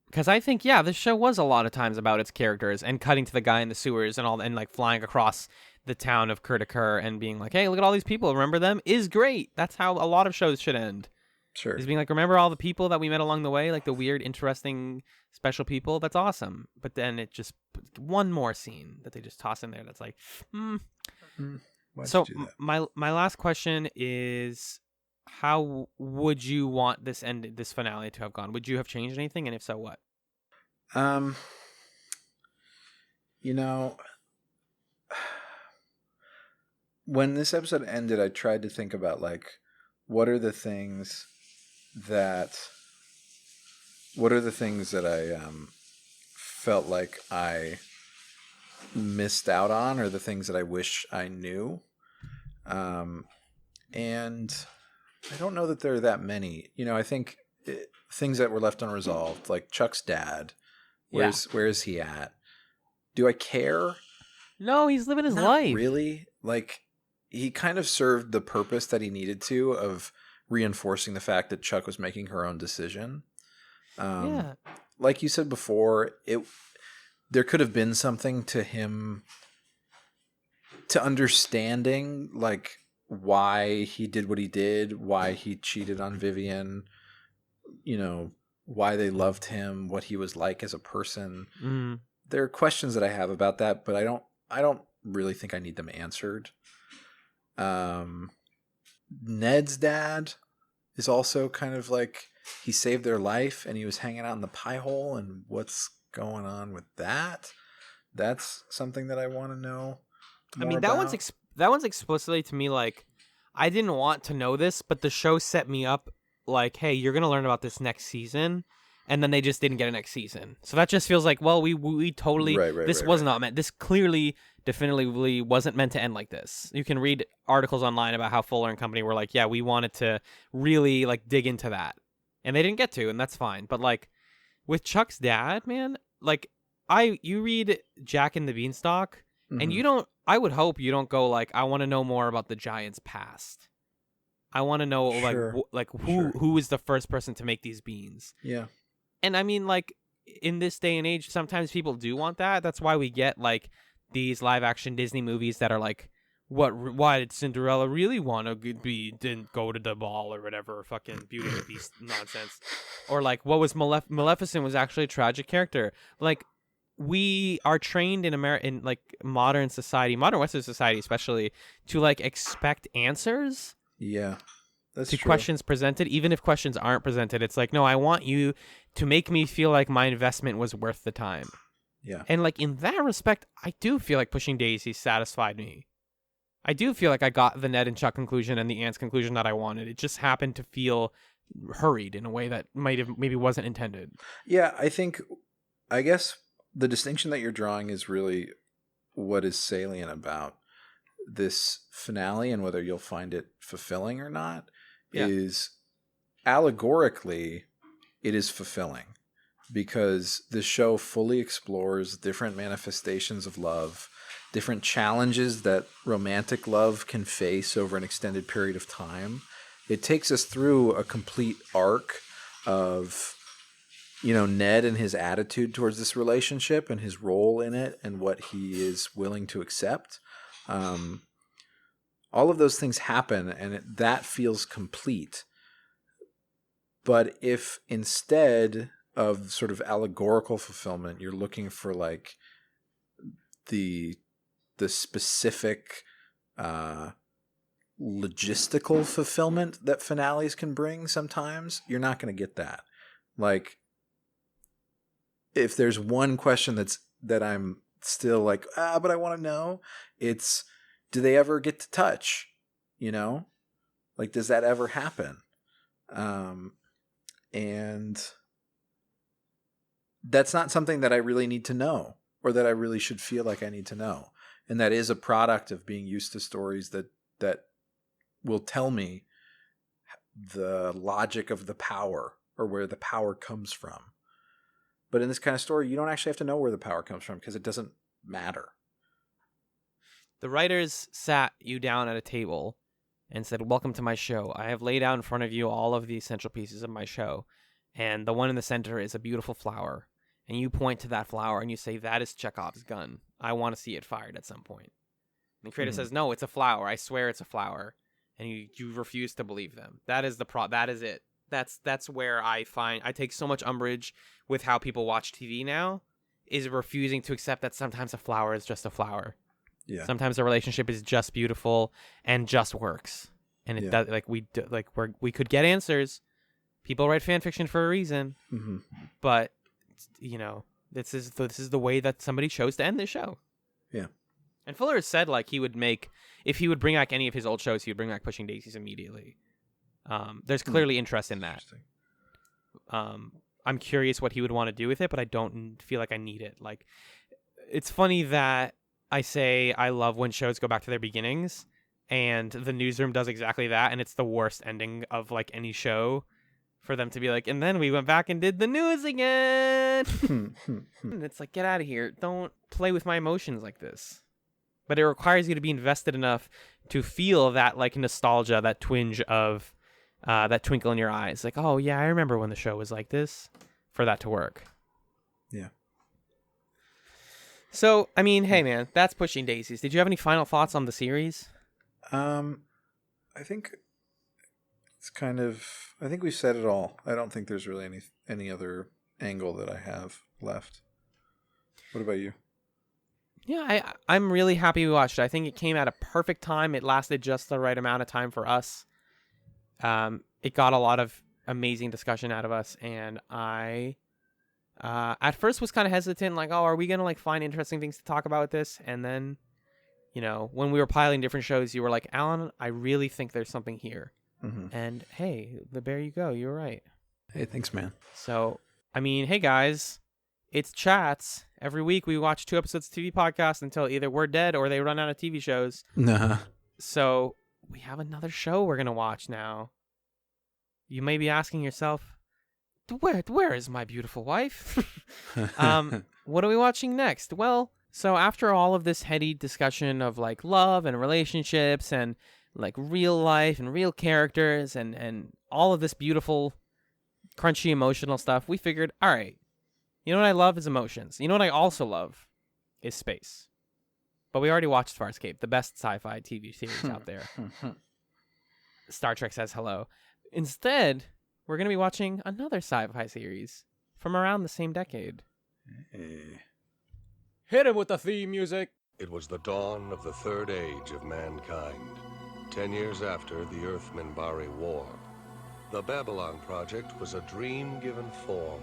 Because I think this show was a lot of times about its characters and cutting to the guy in the sewers and all, and like flying across the town of Kurtakur and being like, hey, look at all these people. Remember them? Is great. That's how a lot of shows should end. Sure. Is being like, remember all the people that we met along the way, like the weird, interesting, special people. That's awesome. But then it just one more scene that they just toss in there. That's like, So my last question is, how would you want this finale to have gone? Would you have changed anything, and if so, what? When this episode ended, I tried to think about like, what are the things that I felt like I missed out on, or the things that I wish I knew. And I don't know that there are that many. I think things that were left unresolved, like Chuck's dad. Where is he at? Do I care? No, he's living his Not life. Really? Like, he kind of served the purpose that he needed to of reinforcing the fact that Chuck was making her own decision. Like you said before, there could have been something to him, to understanding like why he did what he did, why he cheated on Vivian, you know, why they loved him, what he was like as a person. Mm. There are questions that I have about that, but I don't really think I need them answered. Ned's dad is also kind of like, he saved their life and he was hanging out in the pie hole, and what's going on with that? That's something that I want to know more that about. one's explicitly to me like, I didn't want to know this, but the show set me up like, hey, you're gonna learn about this next season, and then they just didn't get a next season. So that just feels like, well, we totally this was not meant. This clearly, definitively wasn't meant to end like this. You can read articles online about how Fuller and company were like, yeah, we wanted to really like dig into that, and they didn't get to, and that's fine. But like with Chuck's dad, man, like you read Jack and the Beanstalk, and you don't. I would hope you don't go like, I want to know more about the Giants' past. I want to know who is the first person to make these beans. Yeah. And I mean, like, in this day and age, sometimes people do want that. That's why we get like these live action Disney movies that are like, why did Cinderella really want to didn't go to the ball or whatever, fucking Beauty and the Beast nonsense. Or like, what was Maleficent was actually a tragic character. Like, we are trained in in like modern society, modern Western society especially, to like expect answers. Yeah. That's to true. Questions presented, even if questions aren't presented. It's like, no, I want you to make me feel like my investment was worth the time. Yeah. And like in that respect, I do feel like Pushing Daisies satisfied me. I do feel like I got the Ned and Chuck conclusion and the Ants conclusion that I wanted. It just happened to feel hurried in a way that maybe wasn't intended. Yeah, I guess the distinction that you're drawing is really what is salient about this finale, and whether you'll find it fulfilling or not, is allegorically it is fulfilling, because the show fully explores different manifestations of love, different challenges that romantic love can face over an extended period of time. It takes us through a complete arc of, you know, Ned and his attitude towards this relationship and his role in it and what he is willing to accept. All of those things happen, and that feels complete. But if instead of sort of allegorical fulfillment, you're looking for like the specific logistical fulfillment that finales can bring sometimes, you're not going to get that. Like, if there's one question that I'm still like, but I want to know, it's, do they ever get to touch? You know, like, does that ever happen? And that's not something that I really need to know, or that I really should feel like I need to know. And that is a product of being used to stories that will tell me the logic of the power, or where the power comes from. But in this kind of story, you don't actually have to know where the power comes from, because it doesn't matter. The writers sat you down at a table and said, welcome to my show. I have laid out in front of you all of the essential pieces of my show. And the one in the center is a beautiful flower. And you point to that flower and you say, that is Chekhov's gun. I want to see it fired at some point. And the creator says, no, it's a flower. I swear it's a flower. And you refuse to believe them. That is that is it. That's where I take so much umbrage with how people watch TV now, is refusing to accept that sometimes a flower is just a flower. Yeah. Sometimes a relationship is just beautiful and just works. And it does, like, we could get answers. People write fan fiction for a reason. Mm-hmm. But, you know, this is the way that somebody chose to end this show. Yeah. And Fuller has said, like, if he would bring back any of his old shows, he would bring back Pushing Daisies immediately. There's clearly interest in that. I'm curious what he would want to do with it, but I don't feel like I need it. Like, it's funny that I say I love when shows go back to their beginnings, and the Newsroom does exactly that, and it's the worst ending of like any show, for them to be like, and then we went back and did the news again. And it's like, get out of here. Don't play with my emotions like this. But it requires you to be invested enough to feel that like nostalgia, that twinge of that twinkle in your eyes. Like, oh yeah, I remember when the show was like this, for that to work. Yeah. So, I mean, hey, man, that's pushing daisies. Did you have any final thoughts on the series? I think it's kind of. I think we've said it all. I don't think there's really any other angle that I have left. What about you? Yeah, I'm really happy we watched it. I think it came at a perfect time. It lasted just the right amount of time for us. It got a lot of amazing discussion out of us, and I at first was kind of hesitant, like, oh, are we gonna like find interesting things to talk about with this? And then, when we were piling different shows, you were like, Alan, I really think there's something here. Mm-hmm. And hey, there you go. You were right. Hey, thanks, man. So, I mean, hey guys, it's Chatz. Every week we watch 2 episodes of TV podcast until either we're dead or they run out of TV shows. Nah. So we have another show we're gonna watch now. You may be asking yourself, where is my beautiful wife? What are we watching next? Well, so after all of this heady discussion of like love and relationships and like real life and real characters and all of this beautiful, crunchy emotional stuff, we figured, all right, you know what I love is emotions. You know what I also love is space. But we already watched Farscape, the best sci-fi TV series out there. Star Trek says hello. Instead, we're going to be watching another sci-fi series from around the same decade. Hey. Hit him with the theme music. It was the dawn of the third age of mankind, 10 years after the Earth-Minbari War. The Babylon Project was a dream given form.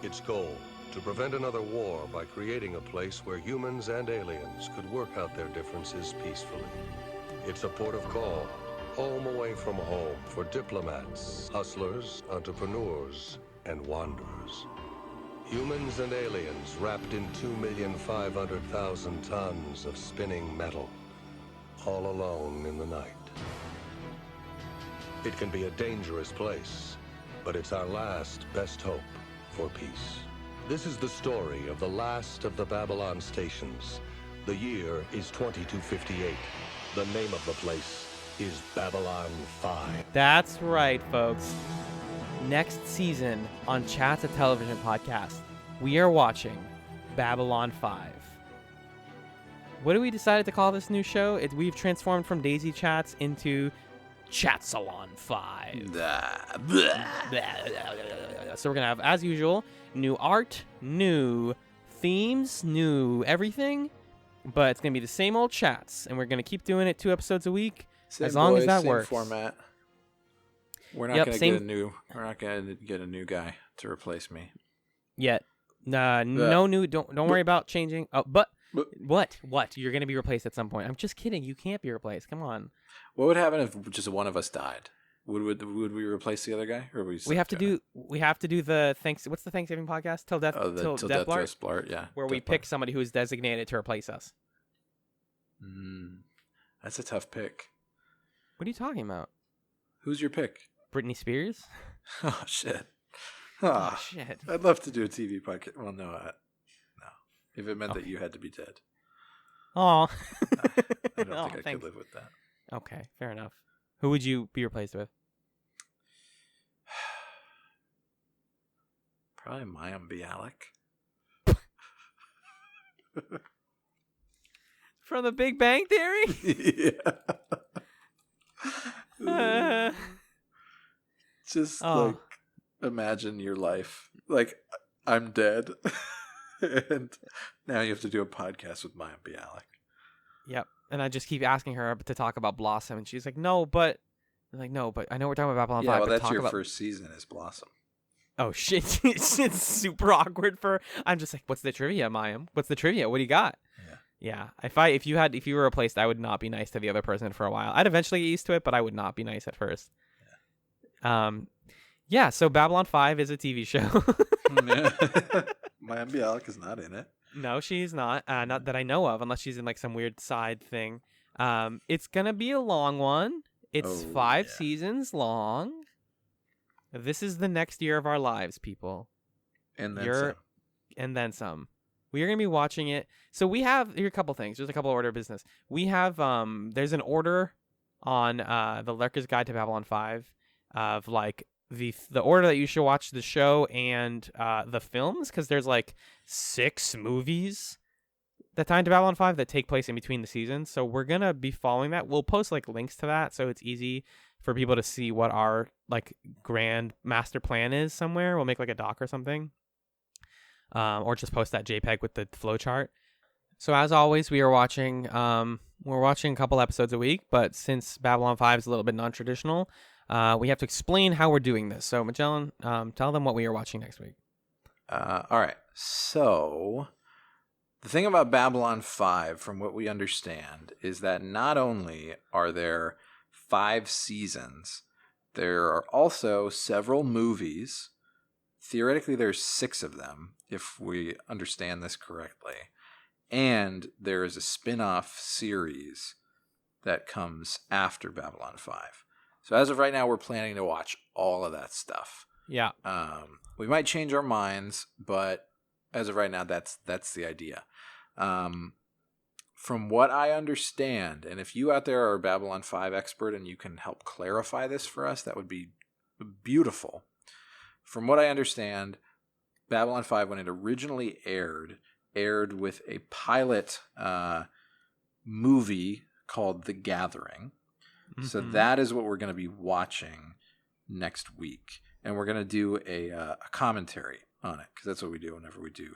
Its goal, to prevent another war by creating a place where humans and aliens could work out their differences peacefully. It's a port of call, home away from home for diplomats, hustlers, entrepreneurs, and wanderers. Humans and aliens wrapped in 2,500,000 tons of spinning metal, all alone in the night. It can be a dangerous place, but it's our last best hope for peace. This is the story of the last of the Babylon stations. The year is 2258. The name of the place is Babylon 5. That's right, folks. Next season on Chatz, a television podcast, we are watching Babylon 5. What do we decided to call this new show? We've transformed from DaisyChatz into Chatsalon 5. So we're going to have, as usual, new art, new themes, new everything, but it's going to be the same old chats, and we're going to keep doing it 2 episodes a week, Same as long boys, as that same works. Format. We're not Yep, gonna same- get a new. We're not gonna get a new guy to replace me. Yet. No new, don't worry about changing. Oh, but what? You're going to be replaced at some point. I'm just kidding. You can't be replaced. Come on. What would happen if just one of us died? Would we replace the other guy, or would we? We have to do the what's the Thanksgiving podcast? Till Death till Death Do Us Part, yeah. Where we pick somebody who is designated to replace us. That's a tough pick. What are you talking about? Who's your pick? Britney Spears? Oh shit. Oh shit. I'd love to do a TV podcast. Well, no. If it meant that you had to be dead. Oh. I don't think I could live with that. Okay, fair enough. Who would you be replaced with? Probably Mayim Bialik. From The Big Bang Theory? Yeah. Just like imagine your life. Like I'm dead. And now you have to do a podcast with Mayim Bialik. Yep. And I just keep asking her to talk about Blossom, and she's like, no, but I know we're talking about Babylon 5. Yeah, well, but that's your first season is Blossom. Oh shit! It's super awkward for. I'm just like, what's the trivia, Mayim? What's the trivia? What do you got? Yeah. If you were replaced, I would not be nice to the other person for a while. I'd eventually get used to it, but I would not be nice at first. Yeah. So Babylon 5 is a TV show. Mayim Bialik is not in it. No, she's not. Not that I know of, unless she's in like some weird side thing. It's gonna be a long one. It's 5 seasons long. This is the next year of our lives, people. And then some. And then some. We are going to be watching it. So we have here a couple things. There's a couple order of business. We have there's an order on the Lurker's Guide to Babylon 5 of like the order that you should watch the show and the films, because there's like 6 movies that tie into Babylon 5 that take place in between the seasons. So we're going to be following that. We'll post like links to that so it's easy for people to see what our like grand master plan is somewhere. We'll make like a doc or something. Or just post that JPEG with the flowchart. So as always, we're watching a couple episodes a week, but since Babylon 5 is a little bit non-traditional, we have to explain how we're doing this. So Magellan, tell them what we are watching next week. All right. So the thing about Babylon 5, from what we understand, is that not only are there 5 seasons, there are also several movies. Theoretically, there's 6 of them, if we understand this correctly. And there is a spin-off series that comes after Babylon 5. So as of right now, we're planning to watch all of that stuff. Yeah. We might change our minds, but as of right now, that's the idea. From what I understand, and if you out there are a Babylon 5 expert and you can help clarify this for us, that would be beautiful. From what I understand, Babylon 5, when it originally aired with a pilot movie called The Gathering. Mm-hmm. So that is what we're going to be watching next week. And we're going to do a commentary on it, because that's what we do whenever we do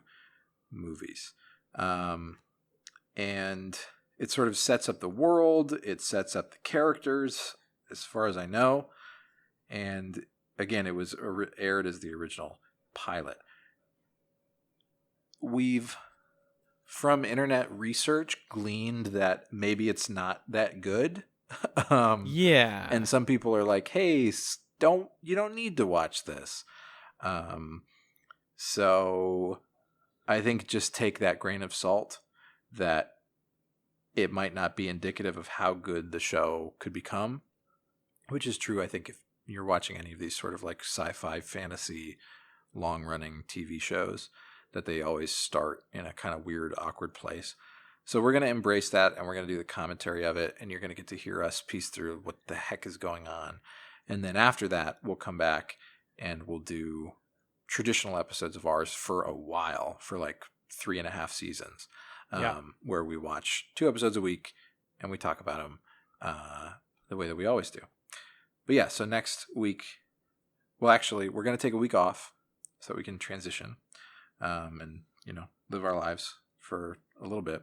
movies. And it sort of sets up the world. It sets up the characters, as far as I know. And again, it was aired as the original pilot. We've, from internet research, gleaned that maybe it's not that good. Yeah. And some people are like, hey, you don't need to watch this. So I think just take that grain of salt that it might not be indicative of how good the show could become, which is true. I think if you're watching any of these sort of like sci-fi fantasy long-running TV shows, that they always start in a kind of weird, awkward place. So we're going to embrace that, and we're going to do the commentary of it, and you're going to get to hear us piece through what the heck is going on. And then after that, we'll come back and we'll do traditional episodes of ours for a while, for like 3.5 seasons, where we watch 2 episodes a week and we talk about them the way that we always do. But yeah, so next week, well, actually, we're going to take a week off so that we can transition and, live our lives for a little bit.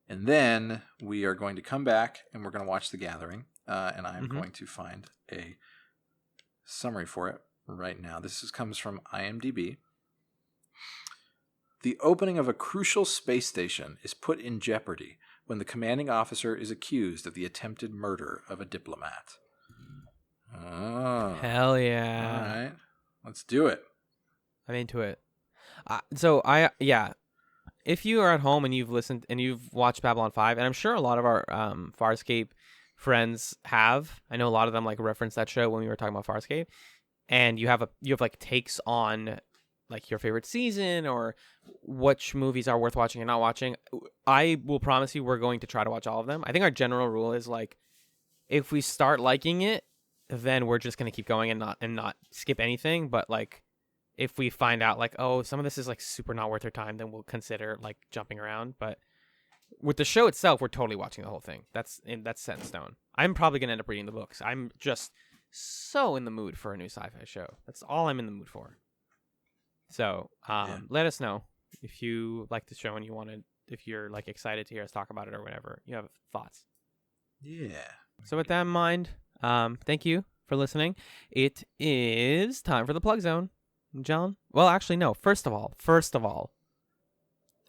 And then we are going to come back and we're going to watch The Gathering. And I'm going to find a summary for it right now. This comes from IMDb. The opening of a crucial space station is put in jeopardy when the commanding officer is accused of the attempted murder of a diplomat. Oh. Hell yeah. All right. Let's do it. I'm into it. If you are at home and you've listened and you've watched Babylon 5, and I'm sure a lot of our Farscape friends have. I know a lot of them like reference that show when we were talking about Farscape, and you have like takes on like your favorite season or which movies are worth watching and not watching. I will promise you we're going to try to watch all of them. I think our general rule is like, if we start liking it, then we're just going to keep going and not skip anything. But like, if we find out like, oh, some of this is like super not worth our time, then we'll consider like jumping around. But with the show itself, we're totally watching the whole thing. That's set in stone. I'm probably going to end up reading the books. I'm just so in the mood for a new sci-fi show. That's all I'm in the mood for. So let us know if you like the show and if you're like excited to hear us talk about it or whatever. You have thoughts. Yeah. So with that in mind, thank you for listening. It is time for the plug zone. John? Well, actually, no. First of all,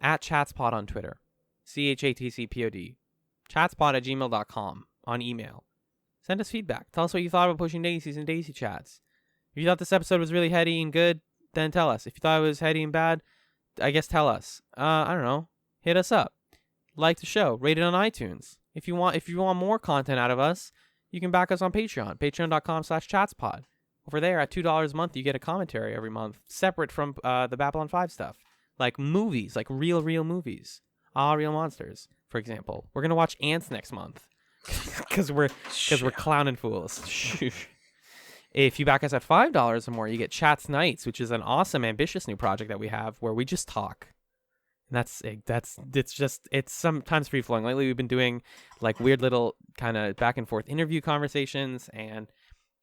at ChatzPod on Twitter. ChatCpod. Chatspod@gmail.com on email. Send us feedback. Tell us what you thought about pushing Daisies and DaisyChatz. If you thought this episode was really heady and good, then tell us. If you thought it was heady and bad, I guess tell us. I don't know. Hit us up. Like the show. Rate it on iTunes. If you want more content out of us, you can back us on Patreon. Patreon.com/ChatzPod. Over there, at $2 a month, you get a commentary every month, separate from the Babylon 5 stuff. Like movies, like real movies. Real Monsters, for example. We're going to watch Ants next month. Because we're clowning fools. If you back us at $5 or more, you get Chatz Nights, which is an awesome, ambitious new project that we have where we just talk. And it's sometimes free flowing. Lately, we've been doing like weird little kind of back and forth interview conversations, and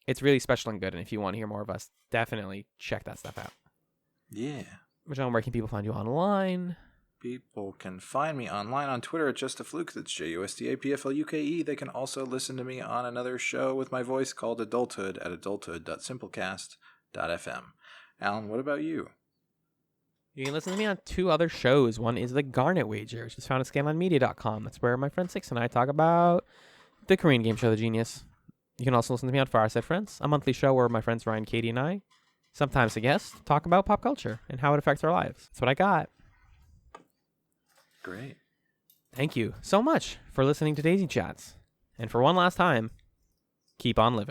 it's really special and good. And if you want to hear more of us, definitely check that stuff out. Yeah. John, where can people find you online? People can find me online on Twitter at Just a Fluke. That's JUSTAPFLUKE. They can also listen to me on another show with my voice called Adulthood at adulthood.simplecast.fm. Alan, what about you? You can listen to me on 2 other shows. One is The Garnet Wager, which is found at scanlinemedia.com. That's where my friend Six and I talk about the Korean game show, The Genius. You can also listen to me on Fireside Friends, a monthly show where my friends Ryan, Katie, and I, sometimes a guest, talk about pop culture and how it affects our lives. That's what I got. Great. Thank you so much for listening to Daisy Chats. And for one last time, keep on living.